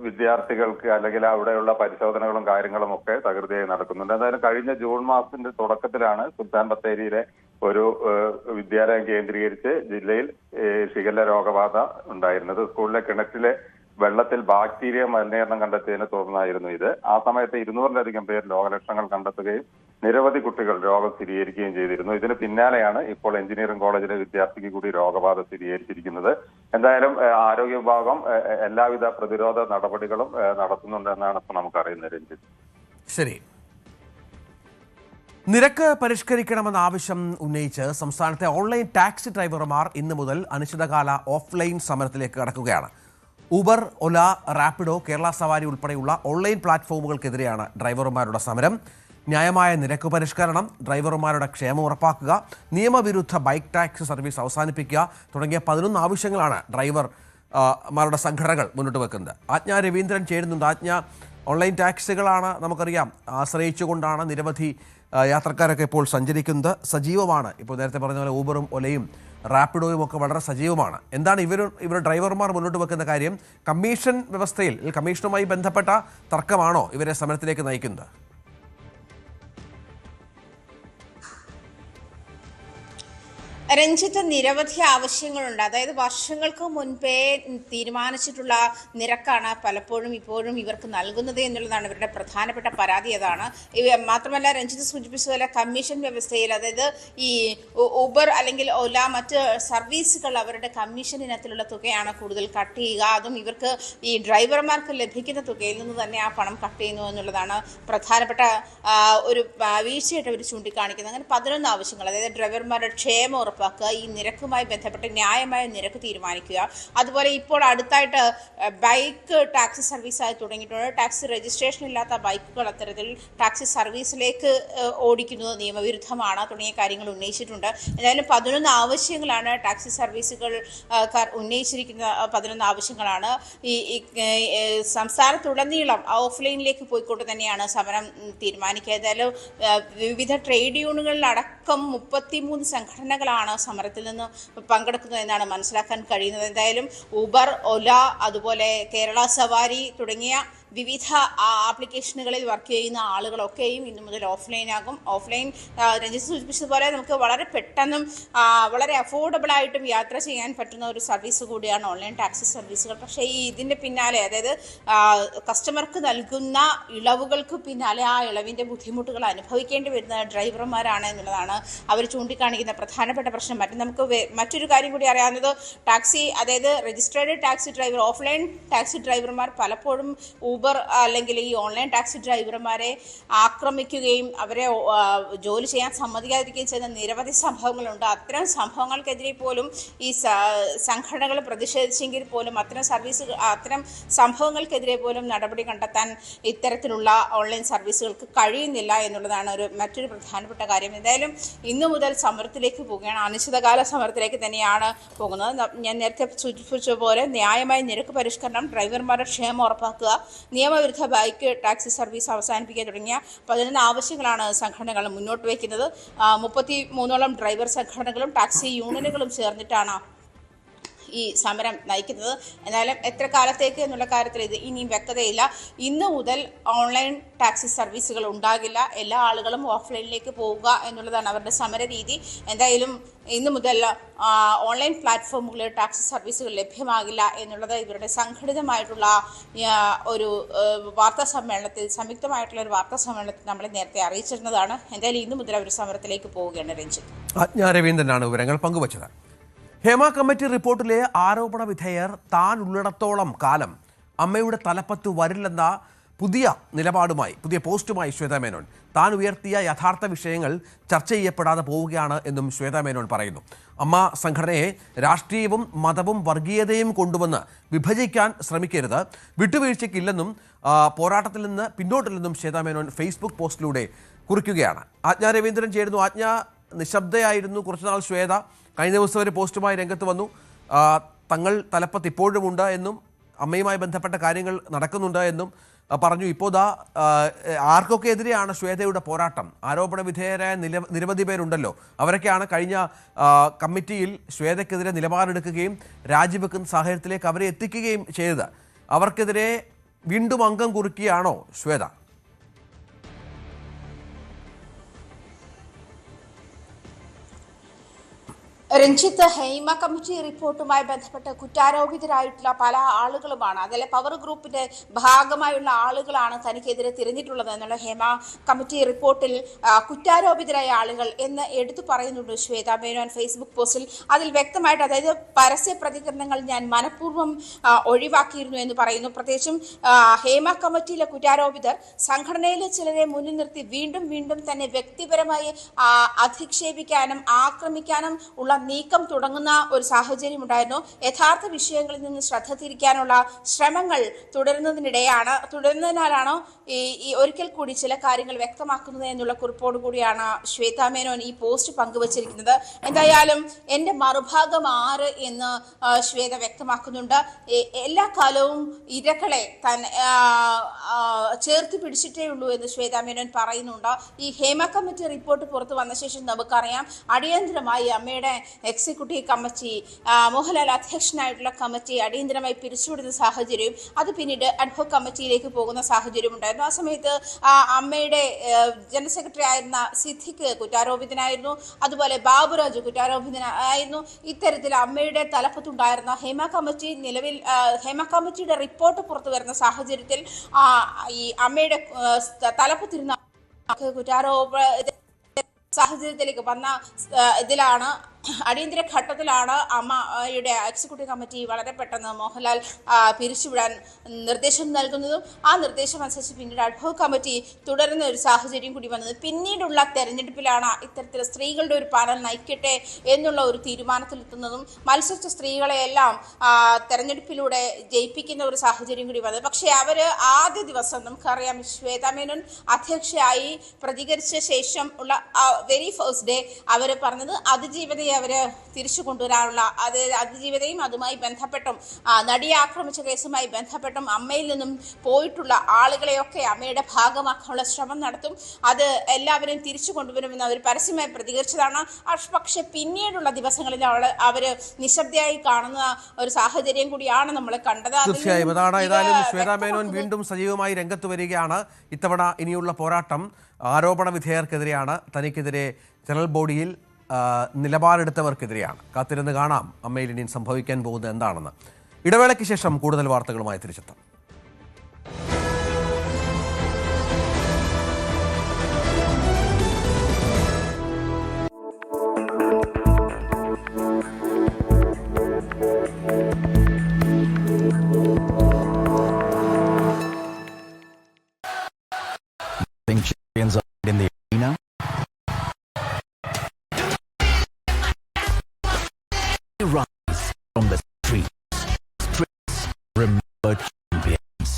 Speaker 7: വിദ്യാർത്ഥികൾക്ക് അല്ലെങ്കിൽ അവിടെയുള്ള പരിശോധനകളും കാര്യങ്ങളും ഒക്കെ തകൃതിയായി നടക്കുന്നുണ്ട്. എന്തായാലും കഴിഞ്ഞ ജൂൺ മാസത്തിന്റെ തുടക്കത്തിലാണ് സുൽത്താൻ ബത്തേരിയിലെ ഒരു വിദ്യാലയം കേന്ദ്രീകരിച്ച് ജില്ലയിൽ ഷിഗല്ല രോഗബാധ ഉണ്ടായിരുന്നത്. സ്കൂളിലെ കിണറ്റിലെ വെള്ളത്തിൽ ബാക്ടീരിയ മലിനീകരണം കണ്ടെത്തിയതിനെ തുടർന്നായിരുന്നു ഇത്. ആ സമയത്ത് 200-ലധികം പേർ രോഗലക്ഷണങ്ങൾ കണ്ടെത്തുകയും നിരവധി കുട്ടികൾ രോഗം സ്ഥിരീകരിക്കുകയും ചെയ്തിരുന്നു. ഇതിന് പിന്നാലെയാണ് ഇപ്പോൾ എഞ്ചിനീയറിംഗ് കോളേജിലെ വിദ്യാർത്ഥിക്ക് കൂടി രോഗബാധ സ്ഥിരീകരിച്ചിരിക്കുന്നത്. എന്തായാലും ആരോഗ്യ വിഭാഗം എല്ലാവിധ പ്രതിരോധ നടപടികളും നടത്തുന്നുണ്ടെന്നാണ് ഇപ്പോൾ നമുക്കറിയുന്നത്. രഞ്ജിത്ത്,
Speaker 1: ശരി. നിരക്ക് പരിഷ്കരിക്കണമെന്ന ആവശ്യം ഉന്നയിച്ച് സംസ്ഥാനത്തെ ഓൺലൈൻ ടാക്സി ഡ്രൈവർമാർ ഇന്ന് മുതൽ അനിശ്ചിതകാല ഓഫ്ലൈൻ സമരത്തിലേക്ക് കടക്കുകയാണ്. ഊബർ, ഒല, റാപ്പിഡോ, കേരള സവാരി ഉൾപ്പെടെയുള്ള ഓൺലൈൻ പ്ലാറ്റ്ഫോമുകൾക്കെതിരെയാണ് ഡ്രൈവർമാരുടെ സമരം. ന്യായമായ നിരക്ക് പരിഷ്കരണം, ഡ്രൈവർമാരുടെ ക്ഷേമം ഉറപ്പാക്കുക, നിയമവിരുദ്ധ ബൈക്ക് ടാക്സി സർവീസ് അവസാനിപ്പിക്കുക തുടങ്ങിയ 11 ആവശ്യങ്ങളാണ് ഡ്രൈവർമാരുടെ സംഘടനകൾ മുന്നോട്ട് വെക്കുന്നത്. ആജ്ഞ രവീന്ദ്രൻ ചേരുന്നുണ്ട്. ആജ്ഞ, ഓൺലൈൻ ടാക്സികളാണ് നമുക്കറിയാം, ആശ്രയിച്ചുകൊണ്ടാണ് നിരവധി യാത്രക്കാരൊക്കെ ഇപ്പോൾ സഞ്ചരിക്കുന്നത്. സജീവമാണ്. ഇപ്പോൾ നേരത്തെ പറഞ്ഞ പോലെ ഊബറും ഒലയും റാപ്പിഡോയും ഒക്കെ വളരെ സജീവമാണ്. എന്താണ് ഇവർ ഡ്രൈവർമാർ മുന്നോട്ട് വെക്കുന്ന കാര്യം? കമ്മീഷൻ വ്യവസ്ഥയിൽ, കമ്മീഷനുമായി ബന്ധപ്പെട്ട തർക്കമാണോ ഇവരെ സമരത്തിലേക്ക് നയിക്കുന്നത്?
Speaker 8: രഞ്ജിത്ത്, നിരവധി ആവശ്യങ്ങളുണ്ട്. അതായത് വർഷങ്ങൾക്ക് മുൻപേ തീരുമാനിച്ചിട്ടുള്ള നിരക്കാണ് പലപ്പോഴും ഇപ്പോഴും ഇവർക്ക് നൽകുന്നത് എന്നുള്ളതാണ് ഇവരുടെ പ്രധാനപ്പെട്ട പരാതി. അതാണ്. മാത്രമല്ല, രഞ്ജിത്ത് സൂചിപ്പിച്ചതുപോലെ കമ്മീഷൻ വ്യവസ്ഥയിൽ, അതായത് ഈ ഊബർ അല്ലെങ്കിൽ ഓല മറ്റ് സർവീസുകൾ അവരുടെ കമ്മീഷൻ ഇനത്തിലുള്ള തുകയാണ് കൂടുതൽ കട്ട് ചെയ്യുക. അതും ഇവർക്ക് ഈ ഡ്രൈവർമാർക്ക് ലഭിക്കുന്ന തുകയിൽ നിന്ന് തന്നെ ആ പണം കട്ട് ചെയ്യുന്നു എന്നുള്ളതാണ് പ്രധാനപ്പെട്ട ഒരു വീഴ്ചയായിട്ട് അവർ ചൂണ്ടിക്കാണിക്കുന്നത്. അങ്ങനെ 11 ആവശ്യങ്ങൾ, അതായത് ഡ്രൈവർമാരുടെ ക്ഷേമം ഉറപ്പാക്കുക, ഈ നിരക്കുമായി ബന്ധപ്പെട്ട് ന്യായമായ നിരക്ക് തീരുമാനിക്കുക, അതുപോലെ ഇപ്പോൾ അടുത്തായിട്ട് ബൈക്ക് ടാക്സി സർവീസായി തുടങ്ങിയിട്ടുണ്ട്. ടാക്സി രജിസ്ട്രേഷൻ ഇല്ലാത്ത ബൈക്കുകൾ അത്തരത്തിൽ ടാക്സി സർവീസിലേക്ക് ഓടിക്കുന്നത് നിയമവിരുദ്ധമാണ് തുടങ്ങിയ കാര്യങ്ങൾ ഉന്നയിച്ചിട്ടുണ്ട്. എന്തായാലും 11 ആവശ്യങ്ങളാണ് ടാക്സി സർവീസുകൾ ഉന്നയിച്ചിരിക്കുന്ന 11 ആവശ്യങ്ങളാണ്. ഈ സംസ്ഥാനത്തുടനീളം ഓഫ്ലൈനിലേക്ക് പോയിക്കൊണ്ട് തന്നെയാണ് സമരം തീരുമാനിക്കുക. ഏതായാലും വിവിധ ട്രേഡ് യൂണിയനുകളിലടക്കം 33 സംഘടനകളാണ് സമരത്തിൽ നിന്ന് പങ്കെടുക്കുന്നത് എന്നാണ് മനസ്സിലാക്കാൻ കഴിയുന്നത്. എന്തായാലും ഊബർ, ഒല, അതുപോലെ കേരള സവാരി തുടങ്ങിയ വിവിധ ആപ്ലിക്കേഷനുകളിൽ വർക്ക് ചെയ്യുന്ന ആളുകളൊക്കെയും ഇന്നു മുതൽ ഓഫ്ലൈനാകും. ഓഫ്ലൈൻ രഞ്ജിത്ത് സൂചിപ്പിച്ചതുപോലെ നമുക്ക് വളരെ പെട്ടെന്നും വളരെ അഫോർഡബിളായിട്ടും യാത്ര ചെയ്യാൻ പറ്റുന്ന ഒരു സർവീസ് കൂടിയാണ് ഓൺലൈൻ ടാക്സി സർവീസുകൾ. പക്ഷേ ഇതിൻ്റെ പിന്നാലെ, അതായത് കസ്റ്റമർക്ക് നൽകുന്ന ഇളവുകൾക്ക് പിന്നാലെ ആ ഇളവിൻ്റെ ബുദ്ധിമുട്ടുകൾ അനുഭവിക്കേണ്ടി വരുന്ന ഡ്രൈവർമാരാണ് എന്നുള്ളതാണ് അവർ ചൂണ്ടിക്കാണിക്കുന്ന പ്രധാനപ്പെട്ട പ്രശ്നം. മറ്റൊരു കാര്യം കൂടി അറിയാവുന്നത്, ടാക്സി, അതായത് registered taxi driver, offline taxi ഡ്രൈവർമാർ പലപ്പോഴും ഊബർ അല്ലെങ്കിൽ ഈ ഓൺലൈൻ ടാക്സി ഡ്രൈവർമാരെ ആക്രമിക്കുകയും അവരെ ജോലി ചെയ്യാൻ സമ്മതിക്കാതിരിക്കുകയും ചെയ്യുന്ന നിരവധി സംഭവങ്ങളുണ്ട്. അത്തരം സംഭവങ്ങൾക്കെതിരെ പോലും ഈ സംഘടനകൾ പ്രതിഷേധിച്ചെങ്കിൽ പോലും അത്തരം സംഭവങ്ങൾക്കെതിരെ പോലും നടപടി കണ്ടെത്താൻ ഇത്തരത്തിലുള്ള ഓൺലൈൻ സർവീസുകൾക്ക് കഴിയുന്നില്ല എന്നുള്ളതാണ് മറ്റൊരു പ്രധാനപ്പെട്ട കാര്യം. എന്തായാലും ഇന്നു മുതൽ സമരത്തിലേക്ക് പോവുകയാണ്. അനിശ്ചിതകാല സമരത്തിലേക്ക് തന്നെയാണ് പോകുന്നത്. ഞാൻ നേരത്തെ സൂചിപ്പിച്ച പോലെ ന്യായമായ നിരക്ക് പരിഷ്കരണം, ഡ്രൈവർമാരുടെ ക്ഷേമം ഉറപ്പാക്കുക, നിയമവിരുദ്ധ ബൈക്ക് ടാക്സി സർവീസ് അവസാനിപ്പിക്കുക തുടങ്ങിയ 11 ആവശ്യങ്ങളാണ് സംഘടനകൾ മുന്നോട്ട് വയ്ക്കുന്നത്. 33ഓളം ഡ്രൈവർ സംഘടനകളും ടാക്സി യൂണിയനുകളും ചേർന്നിട്ടാണ് ഈ സമരം നയിക്കുന്നത്. എന്നാലും എത്ര കാലത്തേക്ക് എന്നുള്ള കാര്യത്തിൽ ഇനിയും വ്യക്തതയില്ല. ഇന്ന് മുതൽ ഓൺലൈൻ ടാക്സി സർവീസുകൾ ഉണ്ടാകില്ല, എല്ലാ ആളുകളും ഓഫ്ലൈനിലേക്ക് പോവുക എന്നുള്ളതാണ് അവരുടെ സമരരീതി. എന്തായാലും ഇന്നു മുതൽ ഓൺലൈൻ പ്ലാറ്റ്ഫോമുകളിൽ ടാക്സി സർവീസുകൾ ലഭ്യമാകില്ല എന്നുള്ളത് ഇവരുടെ സംഘടിതമായിട്ടുള്ള ഒരു വാർത്താ സമ്മേളനത്തിൽ, സംയുക്തമായിട്ടുള്ള ഒരു വാർത്താ സമ്മേളനത്തിൽ നമ്മളെ നേരത്തെ അറിയിച്ചിരുന്നതാണ്. എന്തായാലും ഇന്നു മുതൽ അവർ സമരത്തിലേക്ക് പോവുകയാണ്. രഞ്ജിത്ത്,
Speaker 1: ആജ്ഞ രവീന്ദ്രനാണ് വിവരങ്ങൾ പങ്കുവച്ചത്. ഹേമ കമ്മിറ്റി റിപ്പോർട്ടിലെ ആരോപണ വിധേയർ താൻ ഉള്ളിടത്തോളം കാലം അമ്മയുടെ തലപ്പത്ത് വരില്ലെന്ന പുതിയ നിലപാടുമായി, പുതിയ പോസ്റ്റുമായി ശ്വേതാ മേനോൻ താൻ ഉയർത്തിയ യഥാർത്ഥ വിഷയങ്ങൾ ചർച്ച ചെയ്യപ്പെടാതെ പോവുകയാണ് എന്നും ശ്വേതാ മേനോൻ പറയുന്നു. അമ്മ സംഘടനയെ രാഷ്ട്രീയവും മതവും വർഗീയതയും കൊണ്ടുവന്ന് വിഭജിക്കാൻ ശ്രമിക്കരുത്, വിട്ടുവീഴ്ചയ്ക്കില്ലെന്നും പോരാട്ടത്തിൽ നിന്ന് പിന്നോട്ടില്ലെന്നും ശ്വേതാ മേനോൻ ഫേസ്ബുക്ക് പോസ്റ്റിലൂടെ കുറിക്കുകയാണ്. ആജ്ഞ രവീന്ദ്രൻ ചേരുന്നു. ആജ്ഞ, നിശബ്ദയായിരുന്നു കുറച്ചുനാൾ ശ്വേത. കഴിഞ്ഞ ദിവസം ഒരു പോസ്റ്റുമായി രംഗത്ത് വന്നു. തങ്ങൾ തലപ്പത്ത് ഇപ്പോഴുമുണ്ട് എന്നും അമ്മയുമായി ബന്ധപ്പെട്ട കാര്യങ്ങൾ നടക്കുന്നുണ്ട് എന്നും പറഞ്ഞു. ഇപ്പോൾ ആർക്കൊക്കെ എതിരെയാണ് ശ്വേതയുടെ പോരാട്ടം? ആരോപണ വിധേയരായ നിരവധി പേരുണ്ടല്ലോ. അവരൊക്കെയാണ് കഴിഞ്ഞ കമ്മിറ്റിയിൽ ശ്വേതയ്ക്കെതിരെ നിലപാടെടുക്കുകയും രാജിവെക്കുന്ന സാഹചര്യത്തിലേക്ക് അവരെ എത്തിക്കുകയും ചെയ്തത്. അവർക്കെതിരെ വീണ്ടും അംഗം കുറിക്കുകയാണോ ശ്വേത?
Speaker 8: രഞ്ജിത്ത്, ഹേമ കമ്മിറ്റി റിപ്പോർട്ടുമായി ബന്ധപ്പെട്ട് കുറ്റാരോപിതരായിട്ടുള്ള പല ആളുകളുമാണ്, അതിലെ പവർ ഗ്രൂപ്പിന്റെ ഭാഗമായുള്ള ആളുകളാണ് തനിക്കെതിരെ തിരിഞ്ഞിട്ടുള്ളത് എന്നുള്ള ഹേമ കമ്മിറ്റി റിപ്പോർട്ടിൽ കുറ്റാരോപിതരായ ആളുകൾ എന്ന് എടുത്തു പറയുന്നുണ്ട് ശ്വേത മേനോൻ ഫേസ്ബുക്ക് പോസ്റ്റിൽ. അതിൽ വ്യക്തമായിട്ട്, അതായത് പരസ്യ പ്രതികരണങ്ങൾ ഞാൻ മനഃപൂർവ്വം ഒഴിവാക്കിയിരുന്നു എന്ന് പറയുന്നു. പ്രത്യേകിച്ചും ഹേമ കമ്മിറ്റിയിലെ കുറ്റാരോപിതർ സംഘടനയിലെ ചിലരെ മുന്നിൽ നിർത്തി വീണ്ടും വീണ്ടും തന്നെ വ്യക്തിപരമായി അധിക്ഷേപിക്കാനും ആക്രമിക്കാനും ഉള്ള നീക്കം തുടങ്ങുന്ന ഒരു സാഹചര്യം ഉണ്ടായിരുന്നു. യഥാർത്ഥ വിഷയങ്ങളിൽ നിന്ന് ശ്രദ്ധ തിരിക്കാനുള്ള ശ്രമങ്ങൾ തുടരുന്നതിനാലാണോ ഈ ഒരിക്കൽ കൂടി ചില കാര്യങ്ങൾ വ്യക്തമാക്കുന്നത് എന്നുള്ള കുറിപ്പോടു കൂടിയാണ് ശ്വേത മേനോൻ ഈ പോസ്റ്റ് പങ്കുവച്ചിരിക്കുന്നത്. എന്തായാലും എന്റെ മറുഭാഗം ആര് എന്ന് ശ്വേത വ്യക്തമാക്കുന്നുണ്ട്. എല്ലാ കാലവും ഇരകളെ ചേർത്ത് പിടിച്ചിട്ടേ ഉള്ളൂ എന്ന് ശ്വേത മേനോൻ പറയുന്നുണ്ട്. ഈ ഹേമ കമ്മിറ്റി റിപ്പോർട്ട് പുറത്തു വന്ന ശേഷം നമുക്കറിയാം, അടിയന്തരമായി അമ്മയുടെ എക്സിക്യൂട്ടീവ് കമ്മിറ്റി, മോഹൻലാൽ അധ്യക്ഷനായിട്ടുള്ള കമ്മിറ്റി അടിയന്തരമായി പിരിച്ചുവിടുന്ന സാഹചര്യവും അത് പിന്നീട് അഡ്ഹോക് കമ്മിറ്റിയിലേക്ക് പോകുന്ന സാഹചര്യം ഉണ്ടായിരുന്നു. ആ സമയത്ത് അമ്മയുടെ ജനറൽ സെക്രട്ടറി ആയിരുന്ന സിദ്ദിഖ് കുറ്റാരോപിതനായിരുന്നു. അതുപോലെ ബാബുരാജ് കുറ്റാരോപിതനായിരുന്നു. ഇത്തരത്തിൽ അമ്മയുടെ തലപ്പത്തുണ്ടായിരുന്ന ഹേമ കമ്മിറ്റിയുടെ റിപ്പോർട്ട് പുറത്തു വരുന്ന സാഹചര്യത്തിൽ ഈ അമ്മയുടെ തലപ്പത്തിരുന്ന സാഹചര്യത്തിലേക്ക് വന്ന ഇതിലാണ്, അടിയന്തര ഘട്ടത്തിലാണ് അമ്മയുടെ എക്സിക്യൂട്ടീവ് കമ്മിറ്റി വളരെ പെട്ടെന്ന് മോഹൻലാൽ പിരിച്ചുവിടാൻ നിർദ്ദേശം നൽകുന്നതും ആ നിർദ്ദേശം അനുസരിച്ച് പിന്നീട് അഡ്ഹോക് കമ്മിറ്റി തുടരുന്ന ഒരു സാഹചര്യം കൂടി വന്നത്. പിന്നീടുള്ള തെരഞ്ഞെടുപ്പിലാണ് ഇത്തരത്തിൽ സ്ത്രീകളുടെ ഒരു പാനൽ നയിക്കട്ടെ എന്നുള്ള ഒരു തീരുമാനത്തിലെത്തുന്നതും മത്സരിച്ച സ്ത്രീകളെയെല്ലാം തെരഞ്ഞെടുപ്പിലൂടെ ജയിപ്പിക്കുന്ന ഒരു സാഹചര്യം കൂടി വന്നത്. പക്ഷേ അവര് ആദ്യ ദിവസം നമുക്കറിയാം, ശ്വേത മേനോൻ അധ്യക്ഷയായി പ്രതികരിച്ച ശേഷം ഉള്ള വെരി ഫസ്റ്റ് ഡേ അവർ പറഞ്ഞത് അതിജീവതയെ അവര് തിരിച്ചു കൊണ്ടുവരാനുള്ള, അതിജീവതയും അതുമായി ബന്ധപ്പെട്ടും നടിയെ ആക്രമിച്ച കേസുമായി ബന്ധപ്പെട്ടും അമ്മയിൽ നിന്നും പോയിട്ടുള്ള ആളുകളെയൊക്കെ അമ്മയുടെ ഭാഗമാക്കാനുള്ള ശ്രമം നടത്തും, അത് എല്ലാവരെയും തിരിച്ചു കൊണ്ടുവരുമെന്ന് അവർ പരസ്യമായി പ്രതികരിച്ചതാണ്. പക്ഷെ പിന്നീടുള്ള ദിവസങ്ങളിൽ അവര് നിശബ്ദയായി കാണുന്ന ഒരു സാഹചര്യം കൂടിയാണ് നമ്മൾ കണ്ടത്.
Speaker 1: തീർച്ചയായും അതാണ്. ഏതായാലും ശ്വേത മേനോൻ വീണ്ടും സജീവമായി രംഗത്ത് വരികയാണ്. ഇത്തവണ ഇനിയുള്ള പോരാട്ടം ആരോപണ വിധേയർക്കെതിരെയാണ്, തനിക്കെതിരെ ജനറൽ ബോഡിയിൽ നിലപാടെടുത്തവർക്കെതിരെയാണ്. കാത്തിരുന്ന് കാണാം അമ്മയിൽ ഇനി സംഭവിക്കാൻ പോകുന്നത് എന്താണെന്ന്. ഇടവേളയ്ക്ക് ശേഷം കൂടുതൽ വാർത്തകളുമായി തിരിച്ചെത്താം.
Speaker 9: in the arena. Rise from the streets, remember champions.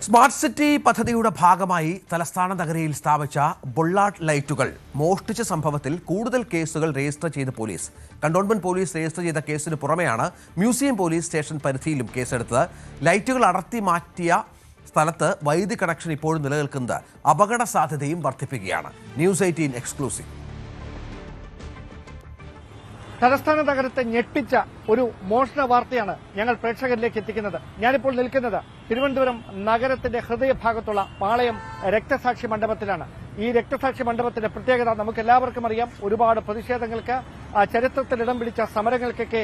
Speaker 1: Smart city പദ്ധതിയുടെ ഭാഗമായി തലസ്ഥാന നഗരിയിൽ സ്ഥാപിച്ച ബുള്ളാർഡ് ലൈറ്റുകൾ മോഷ്ടിച്ച സംഭവത്തിൽ കൂടുതൽ കേസുകൾ രജിസ്റ്റർ ചെയ്ത് പോലീസ്. കണ്ടോൺമെന്റ് പോലീസ് രജിസ്റ്റർ ചെയ്ത കേസിന് പുറമെയാണ് മ്യൂസിയം പോലീസ് സ്റ്റേഷൻ പരിധിയിലും കേസെടുത്തത്. ലൈറ്റുകൾ അടർത്തി മാറ്റിയ സ്ഥലത്ത് വൈദ്യുതി കണക്ഷൻ ഇപ്പോഴും നിലനിൽക്കുന്നത് അപകട സാധ്യതയും വർദ്ധിപ്പിക്കുകയാണ്. News 18 exclusive.
Speaker 10: തലസ്ഥാന നഗരത്തെ ഞെട്ടിച്ച ഒരു മോഷണ വാർത്തയാണ് ഞങ്ങൾ പ്രേക്ഷകരിലേക്ക് എത്തിക്കുന്നത്. ഞാനിപ്പോൾ നിൽക്കുന്നത് തിരുവനന്തപുരം നഗരത്തിന്റെ ഹൃദയഭാഗത്തുള്ള പാളയം രക്തസാക്ഷി മണ്ഡപത്തിലാണ്. ഈ രക്തസാക്ഷി മണ്ഡപത്തിന്റെ പ്രത്യേകത നമുക്ക് എല്ലാവർക്കും അറിയാം. ഒരുപാട് പ്രതിഷേധങ്ങൾക്ക്, ചരിത്രത്തിൽ ഇടം പിടിച്ച സമരങ്ങൾക്കൊക്കെ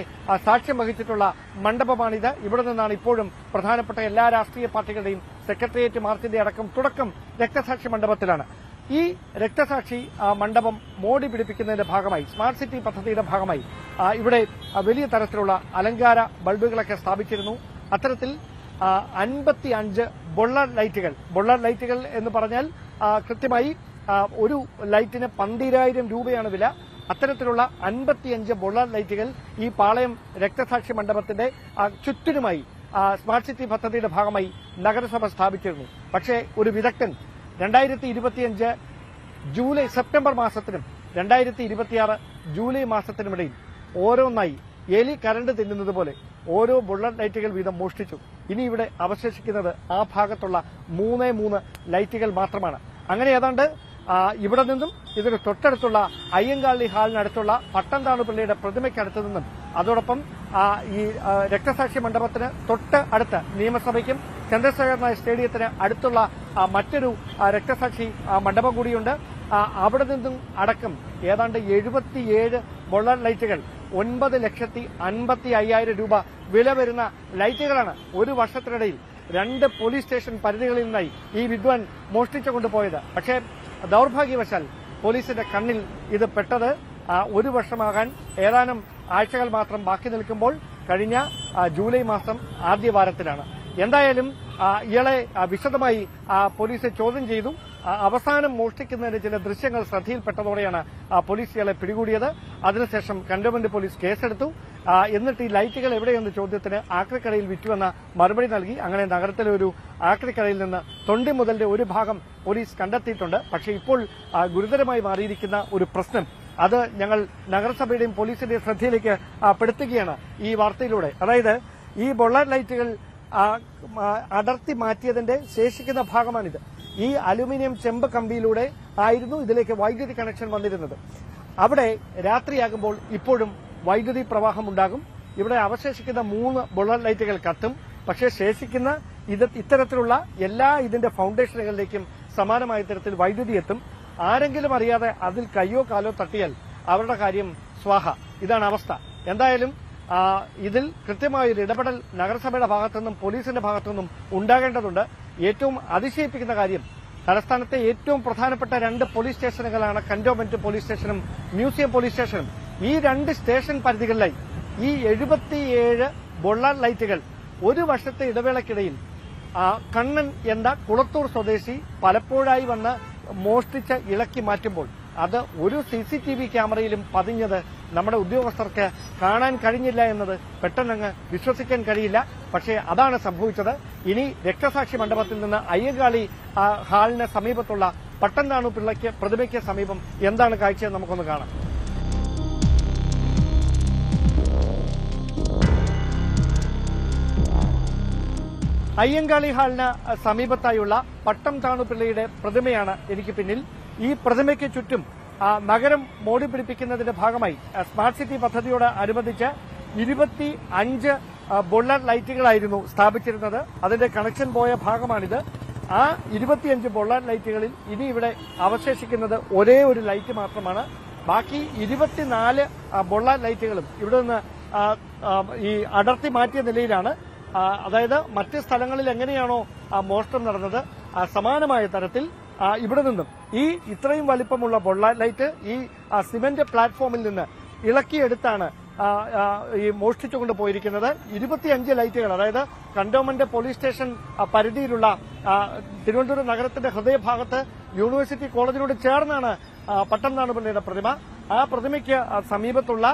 Speaker 10: സാക്ഷ്യം വഹിച്ചിട്ടുള്ള മണ്ഡപമാണിത്. ഇവിടെ നിന്നാണ് ഇപ്പോഴും പ്രധാനപ്പെട്ട എല്ലാ രാഷ്ട്രീയ പാർട്ടികളുടെയും സെക്രട്ടേറിയറ്റ് മാർച്ചിന്റെ അടക്കം തുടക്കം രക്തസാക്ഷി മണ്ഡപത്തിലാണ്. ഈ രക്തസാക്ഷി മണ്ഡപം മോടി പിടിപ്പിക്കുന്നതിന്റെ ഭാഗമായി, സ്മാർട്ട് സിറ്റി പദ്ധതിയുടെ ഭാഗമായി ഇവിടെ വലിയ തരത്തിലുള്ള അലങ്കാര ബൾബുകളൊക്കെ സ്ഥാപിച്ചിരുന്നു. അത്തരത്തിൽ 55 ബുള്ളർ ലൈറ്റുകൾ എന്ന് പറഞ്ഞാൽ കൃത്യമായി ഒരു ലൈറ്റിന് 12,000 രൂപയാണ് വില. അത്തരത്തിലുള്ള 55 ബുള്ളർ ലൈറ്റുകൾ ഈ പാളയം രക്തസാക്ഷി മണ്ഡപത്തിന്റെ ചുറ്റിനുമായി സ്മാർട്ട് സിറ്റി പദ്ധതിയുടെ ഭാഗമായി നഗരസഭ സ്ഥാപിച്ചിരുന്നു. പക്ഷേ ഒരു വിദഗ്ധൻ 2025 സെപ്റ്റംബർ മാസത്തിനും 2026 ജൂലൈ മാസത്തിനുമിടയിൽ ഓരോന്നായി എലി കരണ്ട് തിന്നുന്നത് പോലെ ഓരോ ബുള്ളറ്റ് ലൈറ്റുകൾ വീതം മോഷ്ടിച്ചു. ഇനി ഇവിടെ അവശേഷിക്കുന്നത് ആ ഭാഗത്തുള്ള 3 ലൈറ്റുകൾ മാത്രമാണ്. അങ്ങനെ ഏതാണ്ട് ഇവിടെ നിന്നും ഇതിന് തൊട്ടടുത്തുള്ള അയ്യങ്കാളി ഹാളിനടുത്തുള്ള പട്ടംതാണുപിള്ളയുടെ പ്രതിമയ്ക്കടുത്തു നിന്നും അതോടൊപ്പം ഈ രക്തസാക്ഷി മണ്ഡപത്തിന് തൊട്ട് അടുത്ത് നിയമസഭയ്ക്കും ചന്ദ്രശേഖർ നായർ സ്റ്റേഡിയത്തിന് അടുത്തുള്ള മറ്റൊരു രക്തസാക്ഷി മണ്ഡപം കൂടിയുണ്ട്. അവിടെ നിന്നും അടക്കം ഏതാണ്ട് 77 ബുള്ളറ്റ് ലൈറ്റുകൾ 9,55,000 രൂപ വില വരുന്ന ലൈറ്റുകളാണ് ഒരു വർഷത്തിനിടയിൽ 2 പോലീസ് സ്റ്റേഷൻ പരിധികളിൽ നിന്നായി ഈ വിദ്വാൻ മോഷ്ടിച്ചു കൊണ്ടുപോയത്. പക്ഷേ ദൌർഭാഗ്യവശാൽ പോലീസിന്റെ കണ്ണിൽ ഇത് പെട്ടത് 1 വർഷമാകാൻ ഏതാനും ആഴ്ചകൾ മാത്രം ബാക്കി നിൽക്കുമ്പോൾ കഴിഞ്ഞ ജൂലൈ മാസം ആദ്യവാരത്തിലാണ്. എന്തായാലും ഇയാളെ വിശദമായി പോലീസ് ചോദ്യം ചെയ്തു. അവസാനം മോഷ്ടിക്കുന്നതിന് ചില ദൃശ്യങ്ങൾ ശ്രദ്ധയിൽപ്പെട്ടതോടെയാണ് പോലീസ് ഇയാളെ പിടികൂടിയത്. അതിനുശേഷം കന്റോൺമെന്റ് പോലീസ് കേസെടുത്തു. എന്നിട്ട് ഈ ലൈറ്റുകൾ എവിടെയെന്ന ചോദ്യത്തിന് ആക്രിക്കടയിൽ വിറ്റുവെന്ന മറുപടി നൽകി. അങ്ങനെ നഗരത്തിലെ ഒരു ആക്രിക്കടയിൽ നിന്ന് തൊണ്ടി മുതലിന്റെ ഒരു ഭാഗം പോലീസ് കണ്ടെത്തിയിട്ടുണ്ട്. പക്ഷേ ഇപ്പോൾ ഗുരുതരമായി മാറിയിരിക്കുന്ന ഒരു പ്രശ്നം അത് ഞങ്ങൾ നഗരസഭയുടെയും പോലീസിന്റെയും ശ്രദ്ധയിലേക്ക് പെടുത്തുകയാണ് ഈ വാർത്തയിലൂടെ. അതായത് ഈ ബുള്ളറ്റ് ലൈറ്റുകൾ അടർത്തി മാറ്റിയതിന്റെ ശേഷിക്കുന്ന ഭാഗമാണിത്. ഈ അലുമിനിയം ചെമ്പ് കമ്പിയിലൂടെ ആയിരുന്നു ഇതിലേക്ക് വൈദ്യുതി കണക്ഷൻ വന്നിരുന്നത്. അവിടെ രാത്രിയാകുമ്പോൾ ഇപ്പോഴും വൈദ്യുതി പ്രവാഹം ഉണ്ടാകും. ഇവിടെ അവശേഷിക്കുന്ന 3 ബുള്ളറ്റ് ലൈറ്റുകൾ കത്തും. പക്ഷേ ശേഷിക്കുന്ന ഇത്തരത്തിലുള്ള എല്ലാ ഇതിന്റെ ഫൌണ്ടേഷനുകളിലേക്കും സമാനമായ തരത്തിൽ വൈദ്യുതി എത്തും. ആരെങ്കിലും അറിയാതെ അതിൽ കയ്യോ കാലോ തട്ടിയാൽ അവരുടെ കാര്യം സ്വാഹ. ഇതാണ് അവസ്ഥ. എന്തായാലും ഇതിൽ കൃത്യമായൊരു ഇടപെടൽ നഗരസഭയുടെ ഭാഗത്തുനിന്നും പോലീസിന്റെ ഭാഗത്തുനിന്നും ഉണ്ടാകേണ്ടതുണ്ട്. ഏറ്റവും അതിശയിപ്പിക്കുന്ന കാര്യം തലസ്ഥാനത്തെ ഏറ്റവും പ്രധാനപ്പെട്ട 2 പോലീസ് സ്റ്റേഷനുകളാണ് കന്റോൺമെന്റ് പോലീസ് സ്റ്റേഷനും മ്യൂസിയം പോലീസ് സ്റ്റേഷനും. ഈ 2 സ്റ്റേഷൻ പരിധികളിലായി ഈ 77 ബുള്ളറ്റ് ലൈറ്റുകൾ ഒരു വർഷത്തെ ഇടവേളയ്ക്കിടയിൽ കണ്ണൻ എന്ന കുളത്തൂർ സ്വദേശി പലപ്പോഴായി വന്ന് മോഷ്ടിച്ച് ഇളക്കി മാറ്റുമ്പോൾ അത് ഒരു CCTV ക്യാമറയിലും പതിഞ്ഞത് നമ്മുടെ ഉദ്യോഗസ്ഥർക്ക് കാണാൻ കഴിഞ്ഞില്ല എന്നത് പെട്ടെന്നങ്ങ് വിശ്വസിക്കാൻ കഴിയില്ല. പക്ഷേ അതാണ് സംഭവിച്ചത്. ഇനി രക്തസാക്ഷി മണ്ഡപത്തിൽ നിന്ന് അയ്യങ്കാളി ഹാളിന് സമീപത്തുള്ള പട്ടംതാണു പിള്ളയ്ക്ക് പ്രതിമയ്ക്ക് സമീപം എന്താണ് കാഴ്ചയെന്ന് നമുക്കൊന്ന് കാണാം. അയ്യങ്കാളി ഹാളിന് സമീപത്തായുള്ള പട്ടംതാണു പിള്ളയുടെ പ്രതിമയാണ് എനിക്ക് പിന്നിൽ. ഈ പ്രതിമയ്ക്ക് ചുറ്റും നഗരം മോടി പിടിപ്പിക്കുന്നതിന്റെ ഭാഗമായി സ്മാർട്ട് സിറ്റി പദ്ധതിയോട് അനുബന്ധിച്ച് 25 ബുള്ളറ്റ് ലൈറ്റുകളായിരുന്നു സ്ഥാപിച്ചിരുന്നത്. അതിന്റെ കണക്ഷൻ പോയ ഭാഗമാണിത്. ആ 25 ബുള്ളറ്റ് ലൈറ്റുകളിൽ ഇനി ഇവിടെ അവശേഷിക്കുന്നത് ഒരേ ഒരു ലൈറ്റ് മാത്രമാണ്. ബാക്കി 24 ബുള്ളറ്റ് ലൈറ്റുകളും ഇവിടെ നിന്ന് ഈ അടർത്തി മാറ്റിയ നിലയിലാണ്. അതായത് മറ്റ് സ്ഥലങ്ങളിൽ എങ്ങനെയാണോ മോഷണം നടന്നത് സമാനമായ തരത്തിൽ ഇവിടെ നിന്നും ഈ ഇത്രയും വലിപ്പമുള്ള ബുള്ളറ്റ് ലൈറ്റ് ഈ സിമന്റ് പ്ലാറ്റ്ഫോമിൽ നിന്ന് ഇളക്കിയെടുത്താണ് ഈ മോഷ്ടിച്ചുകൊണ്ട് പോയിരിക്കുന്നത്. 25 ലൈറ്റുകൾ, അതായത് കന്റോൺമെന്റ് പോലീസ് സ്റ്റേഷൻ പരിധിയിലുള്ള തിരുവനന്തപുരം നഗരത്തിന്റെ ഹൃദയഭാഗത്ത് യൂണിവേഴ്സിറ്റി കോളേജിനോട് ചേർന്നാണ് പട്ടംതാണുപിള്ളയുടെ പ്രതിമ. ആ പ്രതിമയ്ക്ക് സമീപത്തുള്ള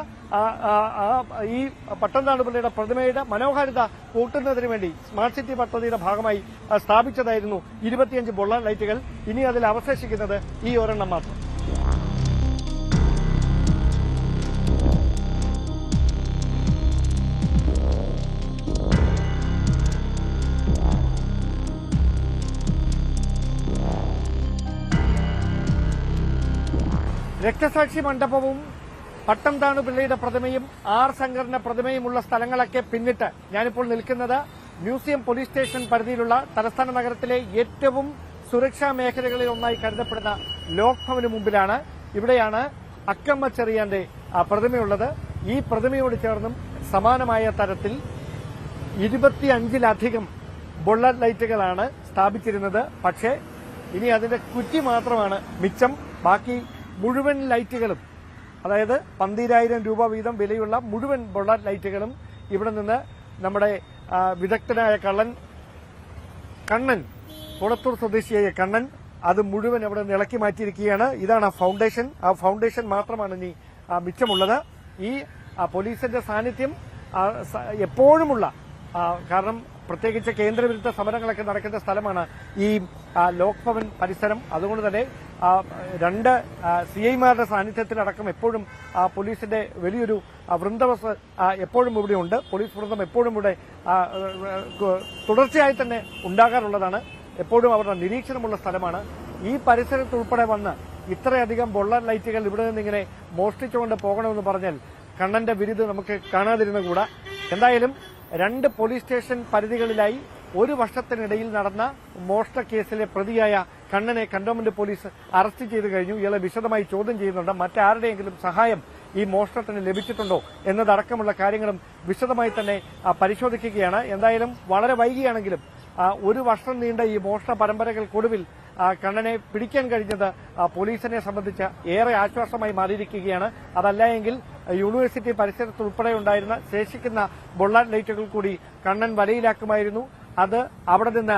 Speaker 10: ഈ പട്ടംതാണുപിള്ളയുടെ പ്രതിമയുടെ മനോഹാരിത കൂട്ടുന്നതിന് വേണ്ടി സ്മാർട്ട് സിറ്റി പദ്ധതിയുടെ ഭാഗമായി സ്ഥാപിച്ചതായിരുന്നു 25 ബുള്ളറ്റ് ലൈറ്റുകൾ. ഇനി അതിൽ അവശേഷിക്കുന്നത് ഈ ഒരെണ്ണം മാത്രം. രക്തസാക്ഷി മണ്ഡപവും പട്ടംതാണു പിള്ളയുടെ പ്രതിമയും ആർ ശങ്കറിന്റെ പ്രതിമയുമുള്ള സ്ഥലങ്ങളൊക്കെ പിന്നിട്ട് ഞാനിപ്പോൾ നിൽക്കുന്നത് മ്യൂസിയം പോലീസ് സ്റ്റേഷൻ പരിധിയിലുള്ള തലസ്ഥാന നഗരത്തിലെ ഏറ്റവും സുരക്ഷാ മേഖലകളിൽ ഒന്നായി കരുതപ്പെടുന്ന ലോക് ഭവന് മുമ്പിലാണ്. ഇവിടെയാണ് അക്കമ്മ ചെറിയാന്റെ പ്രതിമയുള്ളത്. ഈ പ്രതിമയോട് ചേർന്നും സമാനമായ തരത്തിൽ 25ലധികം ബുള്ളറ്റ് ലൈറ്റുകളാണ് സ്ഥാപിച്ചിരുന്നത്. പക്ഷേ ഇനി അതിന്റെ കുറ്റി മാത്രമാണ് മിച്ചം. ബാക്കി മുഴുവൻ ലൈറ്റുകളും, അതായത് 12,000 രൂപ വീതം വിലയുള്ള മുഴുവൻ ബുള്ളറ്റ് ലൈറ്റുകളും ഇവിടെ നിന്ന് നമ്മുടെ വിദഗ്ധനായ കണ്ണൻ, കുളത്തൂർ സ്വദേശിയായ കണ്ണൻ, അത് മുഴുവൻ അവിടെ നിന്ന് ഇളക്കി മാറ്റിയിരിക്കുകയാണ്. ഇതാണ് ഫൗണ്ടേഷൻ. ആ ഫൗണ്ടേഷൻ മാത്രമാണ് ഇനി മിച്ചമുള്ളത്. ഈ പോലീസിന്റെ സാന്നിധ്യം എപ്പോഴുമുള്ള കാരണം പ്രത്യേകിച്ച് കേന്ദ്രവിരുദ്ധ സമരങ്ങളൊക്കെ നടക്കുന്ന സ്ഥലമാണ് ഈ ലോക് ഭവൻ പരിസരം. അതുകൊണ്ട് തന്നെ രണ്ട് CIമാരുടെ സാന്നിധ്യത്തിലടക്കം എപ്പോഴും പോലീസിന്റെ വലിയൊരു വൃന്ദവസ് എപ്പോഴും ഇവിടെയുണ്ട്. പോലീസ് വൃന്ദം എപ്പോഴും ഇവിടെ തുടർച്ചയായി തന്നെ ഉണ്ടാകാറുള്ളതാണ്. എപ്പോഴും അവരുടെ നിരീക്ഷണമുള്ള സ്ഥലമാണ്. ഈ പരിസരത്തുൾപ്പെടെ വന്ന് ഇത്രയധികം ബൊള്ള ലൈറ്റുകൾ ഇവിടെ നിന്നിങ്ങനെ മോഷ്ടിച്ചുകൊണ്ട് പോകണമെന്ന് പറഞ്ഞാൽ കണ്ണന്റെ വിരുത് നമുക്ക് കാണാതിരുന്നുകൂടാ. എന്തായാലും 2 പോലീസ് സ്റ്റേഷൻ പരിധികളിലായി 1 വർഷത്തിനിടയിൽ നടന്ന മോഷണ കേസിലെ പ്രതിയായ കണ്ണനെ കന്റോൺമെന്റ് പോലീസ് അറസ്റ്റ് ചെയ്തു കഴിഞ്ഞു. ഇയാളെ വിശദമായി ചോദ്യം ചെയ്യുന്നുണ്ട്. മറ്റാരുടെയെങ്കിലും സഹായം ഈ മോഷണത്തിന് ലഭിച്ചിട്ടുണ്ടോ എന്നതടക്കമുള്ള കാര്യങ്ങളും വിശദമായി തന്നെ പരിശോധിക്കുകയാണ്. എന്തായാലും വളരെ വൈകിയാണെങ്കിലും 1 വർഷം നീണ്ട ഈ മോഷണ പരമ്പരകൾക്കൊടുവിൽ കണ്ണനെ പിടിക്കാൻ കഴിഞ്ഞത് പോലീസിനെ സംബന്ധിച്ച് ഏറെ ആശ്വാസമായി മാറിയിരിക്കുകയാണ്. അതല്ല എങ്കിൽ യൂണിവേഴ്സിറ്റി പരിസരത്ത് ഉൾപ്പെടെ ഉണ്ടായിരുന്ന ശേഷിക്കുന്ന ബൊള്ള ലൈറ്റുകൾ കൂടി കണ്ണൻ വലയിലാക്കുമായിരുന്നു. അത് അവിടെ നിന്ന്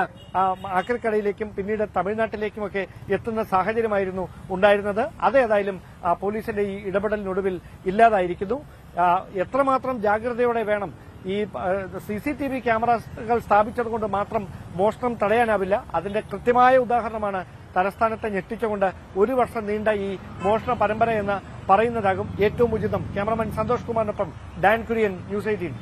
Speaker 10: ആക്രിക്കടയിലേക്കും പിന്നീട് തമിഴ്നാട്ടിലേക്കുമൊക്കെ എത്തുന്ന സാഹചര്യമായിരുന്നു ഉണ്ടായിരുന്നത്. അതേതായാലും പോലീസിന്റെ ഈ ഇടപെടലിനൊടുവിൽ ഇല്ലാതായിരിക്കുന്നു. എത്രമാത്രം ജാഗ്രതയോടെ വേണം ഈ CCTV ക്യാമറകൾ സ്ഥാപിച്ചതുകൊണ്ട് മാത്രം മോഷണം തടയാനാവില്ല. അതിന്റെ കൃത്യമായ ഉദാഹരണമാണ് തലസ്ഥാനത്തെ ഞെട്ടിച്ചുകൊണ്ട് 1 വർഷം നീണ്ട ഈ മോഷണ പരമ്പര എന്ന് പറയുന്നതാകും ഏറ്റവും ഉചിതം. ക്യാമറമാൻ സന്തോഷ് കുമാറിനൊപ്പം ഡാൻ കുര്യൻ, ന്യൂസ് 18.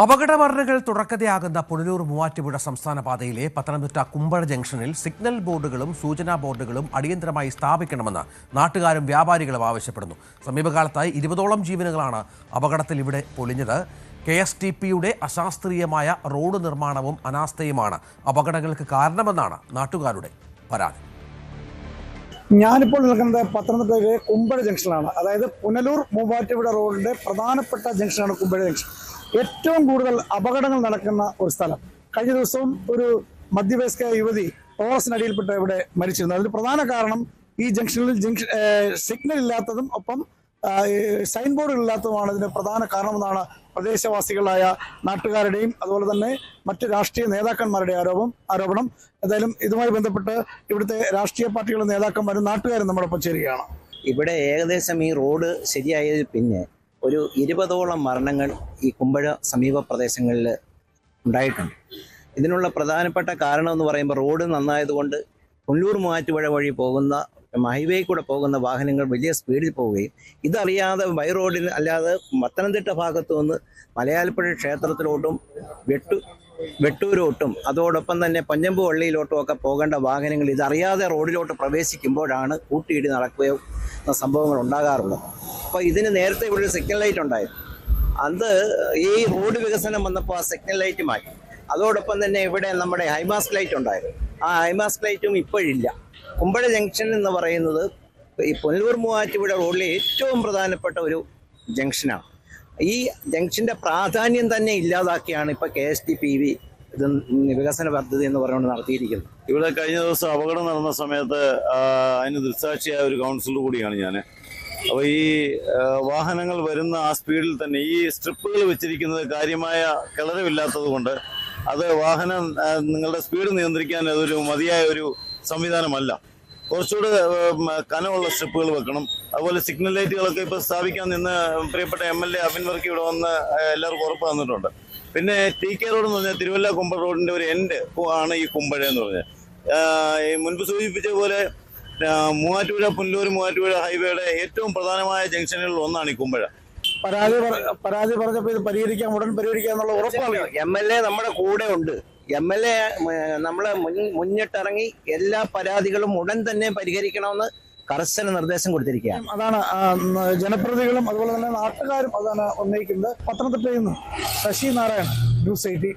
Speaker 1: അപകടമരണങ്ങൾ തുടർക്കഥയാകുന്ന പുനലൂർ മൂവാറ്റുപുഴ സംസ്ഥാന പാതയിലെ പത്തനംതിട്ട കുമ്പഴ ജംഗ്ഷനിൽ സിഗ്നൽ ബോർഡുകളും സൂചനാ ബോർഡുകളും അടിയന്തരമായി സ്ഥാപിക്കണമെന്ന് നാട്ടുകാരും വ്യാപാരികളും ആവശ്യപ്പെടുന്നു. സമീപകാലത്തായി 20ഓളം ജീവനുകളാണ് അപകടത്തിൽ ഇവിടെ പൊലിഞ്ഞത്. KSTPയുടെ അശാസ്ത്രീയമായ റോഡ് നിർമ്മാണവും അനാസ്ഥയുമാണ് അപകടങ്ങൾക്ക് കാരണമെന്നാണ് നാട്ടുകാരുടെ പരാതി.
Speaker 11: ഞാനിപ്പോൾ നിൽക്കുന്നത് പത്തനംതിട്ടയിലെ കുമ്പഴ ജംഗ്ഷനിലാണ്. അതായത് പുനലൂർ മൂവാറ്റുപുഴ റോഡിന്റെ പ്രധാനപ്പെട്ട ജംഗ്ഷനാണ് കുമ്പഴ ജംഗ്ഷൻ. ഏറ്റവും കൂടുതൽ അപകടങ്ങൾ നടക്കുന്ന ഒരു സ്ഥലം. കഴിഞ്ഞ ദിവസവും ഒരു മധ്യവയസ്ക യുവതി ടോറസിനടിയിൽപ്പെട്ട് ഇവിടെ മരിച്ചിരുന്നു. അതിന് പ്രധാന കാരണം ഈ ജംഗ്ഷനിൽ സിഗ്നൽ ഇല്ലാത്തതും ഒപ്പം സൈൻ ബോർഡുകൾ ഇല്ലാത്തതുമാണ് ഇതിന് പ്രധാന കാരണമെന്നാണ് പ്രദേശവാസികളായ നാട്ടുകാരുടെയും അതുപോലെ തന്നെ മറ്റ് രാഷ്ട്രീയ നേതാക്കന്മാരുടെ ആരോപണം. എന്തായാലും ഇതുമായി ബന്ധപ്പെട്ട് ഇവിടുത്തെ രാഷ്ട്രീയ പാർട്ടികളുടെ നേതാക്കന്മാരും നാട്ടുകാരും നമ്മോടൊപ്പം ചേരുകയാണ്.
Speaker 12: ഇവിടെ ഏകദേശം ഈ റോഡ് ശരിയായതിൽ പിന്നെ ഒരു 20ഓളം മരണങ്ങൾ ഈ കുമ്പഴ സമീപ പ്രദേശങ്ങളിൽ ഉണ്ടായിട്ടുണ്ട്. ഇതിനുള്ള പ്രധാനപ്പെട്ട കാരണം എന്ന് പറയുമ്പോൾ റോഡ് നന്നായതുകൊണ്ട് പുനലൂർ മൂവാറ്റുപുഴ വഴി പോകുന്ന ഹൈവേ കൂടെ പോകുന്ന വാഹനങ്ങൾ വലിയ സ്പീഡിൽ പോവുകയും ഇതറിയാതെ ബൈ റോഡിൽ അല്ലാതെ പത്തനംതിട്ട ഭാഗത്തു നിന്ന് മലയാലപ്പുഴ ക്ഷേത്രത്തിലോട്ടും വെട്ടൂരോട്ടും അതോടൊപ്പം തന്നെ പഞ്ഞമ്പു വള്ളിയിലോട്ടും ഒക്കെ പോകേണ്ട വാഹനങ്ങൾ ഇതറിയാതെ റോഡിലോട്ട് പ്രവേശിക്കുമ്പോഴാണ് കൂട്ടിയിടി നടക്കുകയോ സംഭവങ്ങൾ ഉണ്ടാകാറുള്ളത്. അപ്പോൾ ഇതിന് നേരത്തെ ഇവിടെ ഒരു സിഗ്നൽ ലൈറ്റ് ഉണ്ടായിരുന്നു. അത് ഈ റോഡ് വികസനം വന്നപ്പോൾ ആ സിഗ്നൽ ലൈറ്റ് മാറ്റി. അതോടൊപ്പം തന്നെ ഇവിടെ നമ്മുടെ ഹൈമാസ്റ്റ് ലൈറ്റ് ഉണ്ടായിരുന്നു. ആ ഹൈമാസ്റ്റ് ലൈറ്റും ഇപ്പോഴില്ല. കുമ്പഴ ജംഗ്ഷൻ എന്ന് പറയുന്നത് ഈ പുനലൂർ മൂവാറ്റുപുഴ റോഡിലെ ഏറ്റവും പ്രധാനപ്പെട്ട ഒരു ജംഗ്ഷനാണ്. ഈ ജംഗ്ഷന്റെ പ്രാധാന്യം തന്നെ ഇല്ലാതാക്കിയാണ് ഇപ്പോൾ KSTPV ഇത് വികസന പദ്ധതി എന്ന് പറഞ്ഞുകൊണ്ട് നടത്തിയിരിക്കുന്നത്.
Speaker 13: ഇവിടെ കഴിഞ്ഞ ദിവസം അപകടം നടന്ന സമയത്ത് അതിന് ദൃക്സാക്ഷിയായ ഒരു കൗൺസിലർ കൂടിയാണ് ഞാൻ. അപ്പോൾ ഈ വാഹനങ്ങൾ വരുന്ന ആ സ്പീഡിൽ തന്നെ ഈ സ്ട്രിപ്പുകൾ വെച്ചിരിക്കുന്നത് കാര്യമായ കിളരമില്ലാത്തത് കൊണ്ട് അത് വാഹനം നിങ്ങളുടെ സ്പീഡ് നിയന്ത്രിക്കാൻ അതൊരു മതിയായ ഒരു സംവിധാനമല്ല. കുറച്ചുകൂടെ കനമുള്ള സ്ട്രിപ്പുകൾ വെക്കണം. അതുപോലെ സിഗ്നൽ ലൈറ്റുകളൊക്കെ ഇപ്പോൾ സ്ഥാപിക്കാൻ നിന്ന് പ്രിയപ്പെട്ട MLA അബിൻ വർക്കി ഇവിടെ വന്ന് എല്ലാവർക്കും ഉറപ്പ് തന്നിട്ടുണ്ട്. പിന്നെ TK റോഡ് എന്ന് പറഞ്ഞാൽ തിരുവല്ല കുമ്പഴ റോഡിന്റെ ഒരു എൻഡ് ആണ് ഈ കുമ്പഴ എന്ന് പറഞ്ഞാൽ. മുൻപ് സൂചിപ്പിച്ച പോലെ പുനലൂർ മൂവാറ്റുപുഴ ഹൈവേയുടെ ഏറ്റവും പ്രധാനമായ ജംഗ്ഷനുകളിൽ ഒന്നാണ് ഈ കുമ്പഴ.
Speaker 11: പരാതി പറഞ്ഞപ്പോൾ ഇത് ഉടൻ പരിഹരിക്കാന്നുള്ള ഉറപ്പാണ്.
Speaker 12: MLA നമ്മുടെ കൂടെ ഉണ്ട്. MLA നമ്മളെ മുന്നിട്ടിറങ്ങി എല്ലാ പരാതികളും ഉടൻ തന്നെ പരിഹരിക്കണമെന്ന് കർശന നിർദ്ദേശം കൊടുത്തിരിക്കുകയാണ്.
Speaker 11: അതാണ് ജനപ്രതിനിധികളും അതുപോലെ തന്നെ നാട്ടുകാരും അതാണ് ഉന്നയിക്കുന്നത്. പത്തനംതിട്ടയിൽ നിന്ന് ശശി നാരായണൻ, ന്യൂസ് 18.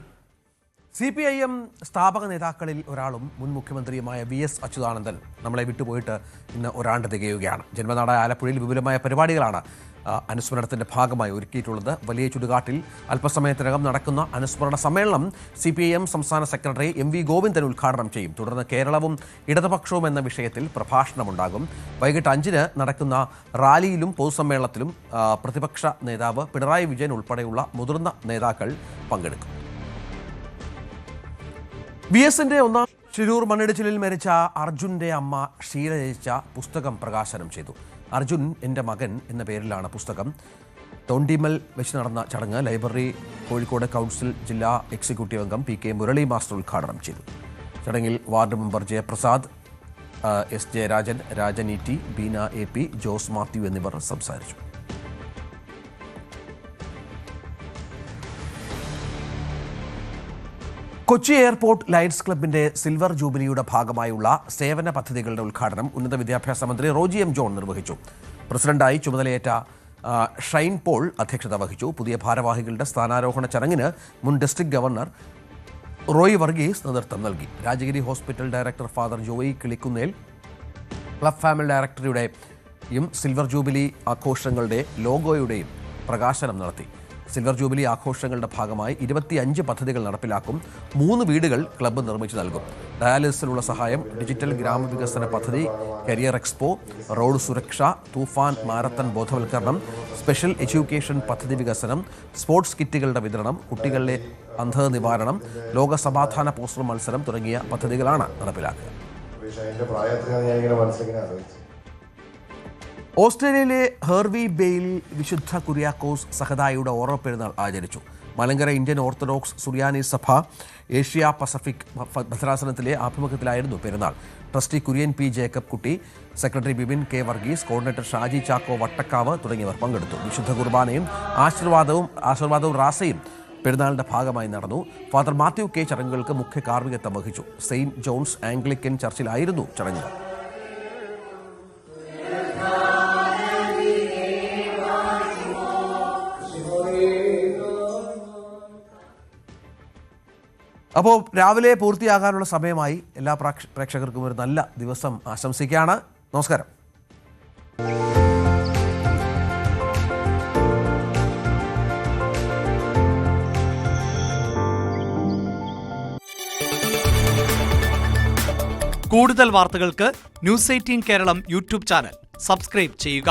Speaker 1: CPIM സ്ഥാപക നേതാക്കളിൽ ഒരാളും മുൻ മുഖ്യമന്ത്രിയുമായ VS അച്യുതാനന്ദൻ നമ്മളെ വിട്ടുപോയിട്ട് ഇന്ന് ഒരാണ്ട് തികയുകയാണ്. ജന്മനാടായ ആലപ്പുഴയിൽ വിപുലമായ പരിപാടികളാണ് അനുസ്മരണത്തിൻ്റെ ഭാഗമായി ഒരുക്കിയിട്ടുള്ളത്. വലിയ ചുടുകാട്ടിൽ അല്പസമയത്തിനകം നടക്കുന്ന അനുസ്മരണ സമ്മേളനം CPIM സംസ്ഥാന സെക്രട്ടറി MV ഗോവിന്ദൻ ഉദ്ഘാടനം ചെയ്യും. തുടർന്ന് കേരളവും ഇടതുപക്ഷവും എന്ന വിഷയത്തിൽ പ്രഭാഷണമുണ്ടാകും. വൈകിട്ട് 5-ന് നടക്കുന്ന റാലിയിലും പൊതുസമ്മേളനത്തിലും പ്രതിപക്ഷ നേതാവ് പിണറായി വിജയൻ ഉൾപ്പെടെയുള്ള മുതിർന്ന നേതാക്കൾ പങ്കെടുക്കും. VSന്റെ ഒന്നാം ശിരൂർ മണ്ണിടിച്ചിലിൽ മരിച്ച അർജുൻ്റെ അമ്മ ഷീല രചിച്ച പുസ്തകം പ്രകാശനം ചെയ്തു. അർജുൻ എൻ്റെ മകൻ എന്ന പേരിലാണ് പുസ്തകം. തോണ്ടിമൽ വെച്ച് നടന്ന ചടങ്ങ് ലൈബ്രറി കോഴിക്കോട് കൗൺസിൽ ജില്ലാ എക്സിക്യൂട്ടീവ് അംഗം PK മുരളി മാസ്റ്റർ ഉദ്ഘാടനം ചെയ്തു. ചടങ്ങിൽ ward member Jayaprasad, S Jayarajan, Rajan ET, Beena AP, Jose Mathew എന്നിവർ സംസാരിച്ചു. കൊച്ചി എയർപോർട്ട് ലയൺസ് ക്ലബിന്റെ സിൽവർ ജൂബിലിയുടെ ഭാഗമായുള്ള സേവന പദ്ധതികളുടെ ഉദ്ഘാടനം ഉന്നത വിദ്യാഭ്യാസ മന്ത്രി റോജി M. ജോൺ നിർവഹിച്ചു. പ്രസിഡന്റായി ചുമതലയേറ്റ ഷൈൻ പോൾ അധ്യക്ഷത വഹിച്ചു. പുതിയ ഭാരവാഹികളുടെ സ്ഥാനാരോഹണ ചടങ്ങിന് മുൻ ഡിസ്ട്രിക്ട് ഗവർണർ റോയ് വർഗീസ് നേതൃത്വം നൽകി. Rajagiri hospital director father Joy Kilikkunnel club family ഡയറക്ടറുടെയും സിൽവർ ജൂബിലി ആഘോഷങ്ങളുടെ ലോഗോയുടെയും പ്രകാശനം നടത്തി. സിൽവർ ജൂബിലി ആഘോഷങ്ങളുടെ ഭാഗമായി 25 പദ്ധതികൾ നടപ്പിലാക്കും. 3 വീടുകൾ ക്ലബ്ബ് നിർമ്മിച്ചു നൽകും. ഡയാലിസിസിനുള്ള സഹായം, ഡിജിറ്റൽ ഗ്രാമവികസന പദ്ധതി, കരിയർ എക്സ്പോ, റോഡ് സുരക്ഷ, തൂഫാൻ മാരത്തൺ ബോധവൽക്കരണം, സ്പെഷ്യൽ എഡ്യൂക്കേഷൻ പദ്ധതി വികസനം, സ്പോർട്സ് കിറ്റുകളുടെ വിതരണം, കുട്ടികളിലെ അന്ധത നിവാരണം, ലോക സമാധാന പോസ്റ്റർ മത്സരം തുടങ്ങിയ പദ്ധതികളാണ് നടപ്പിലാക്കുക. ഓസ്ട്രേലിയയിലെ ഹെർവി ബെയിൽ വിശുദ്ധ കുര്യാക്കോസ് സഹദായിയുടെ ഓർമ്മ പെരുന്നാൾ ആചരിച്ചു. മലങ്കര ഇന്ത്യൻ ഓർത്തഡോക്സ് സുറിയാനി സഭ ഏഷ്യ പസഫിക് ഭദ്രാസനത്തിലെ ആഭിമുഖ്യത്തിലായിരുന്നു പെരുന്നാൾ. Trustee Kurian P. ജേക്കബ് കുട്ടി, secretary Bibin K. Varghese, coordinator Shaji Chacko Vattakkavu തുടങ്ങിയവർ പങ്കെടുത്തു. വിശുദ്ധ കുർബാനയും ആശീർവാദവും റാസയും പെരുന്നാളിന്റെ ഭാഗമായി നടന്നു. Father Mathew K. ചടങ്ങുകൾക്ക് മുഖ്യ കാർമ്മികത്വം വഹിച്ചു. സെയിന്റ് ജോൺസ് ആംഗ്ലിക്കൻ ചർച്ചിലായിരുന്നു ചടങ്ങുകൾ. അപ്പോൾ രാവിലെ പൂർത്തിയാകാനുള്ള സമയമായി. എല്ലാ പ്രേക്ഷകർക്കും ഒരു നല്ല ദിവസം ആശംസിക്കുകയാണ്. നമസ്കാരം.
Speaker 14: കൂടുതൽ വാർത്തകൾക്ക് News 18 Keralam YouTube channel subscribe ചെയ്യുക.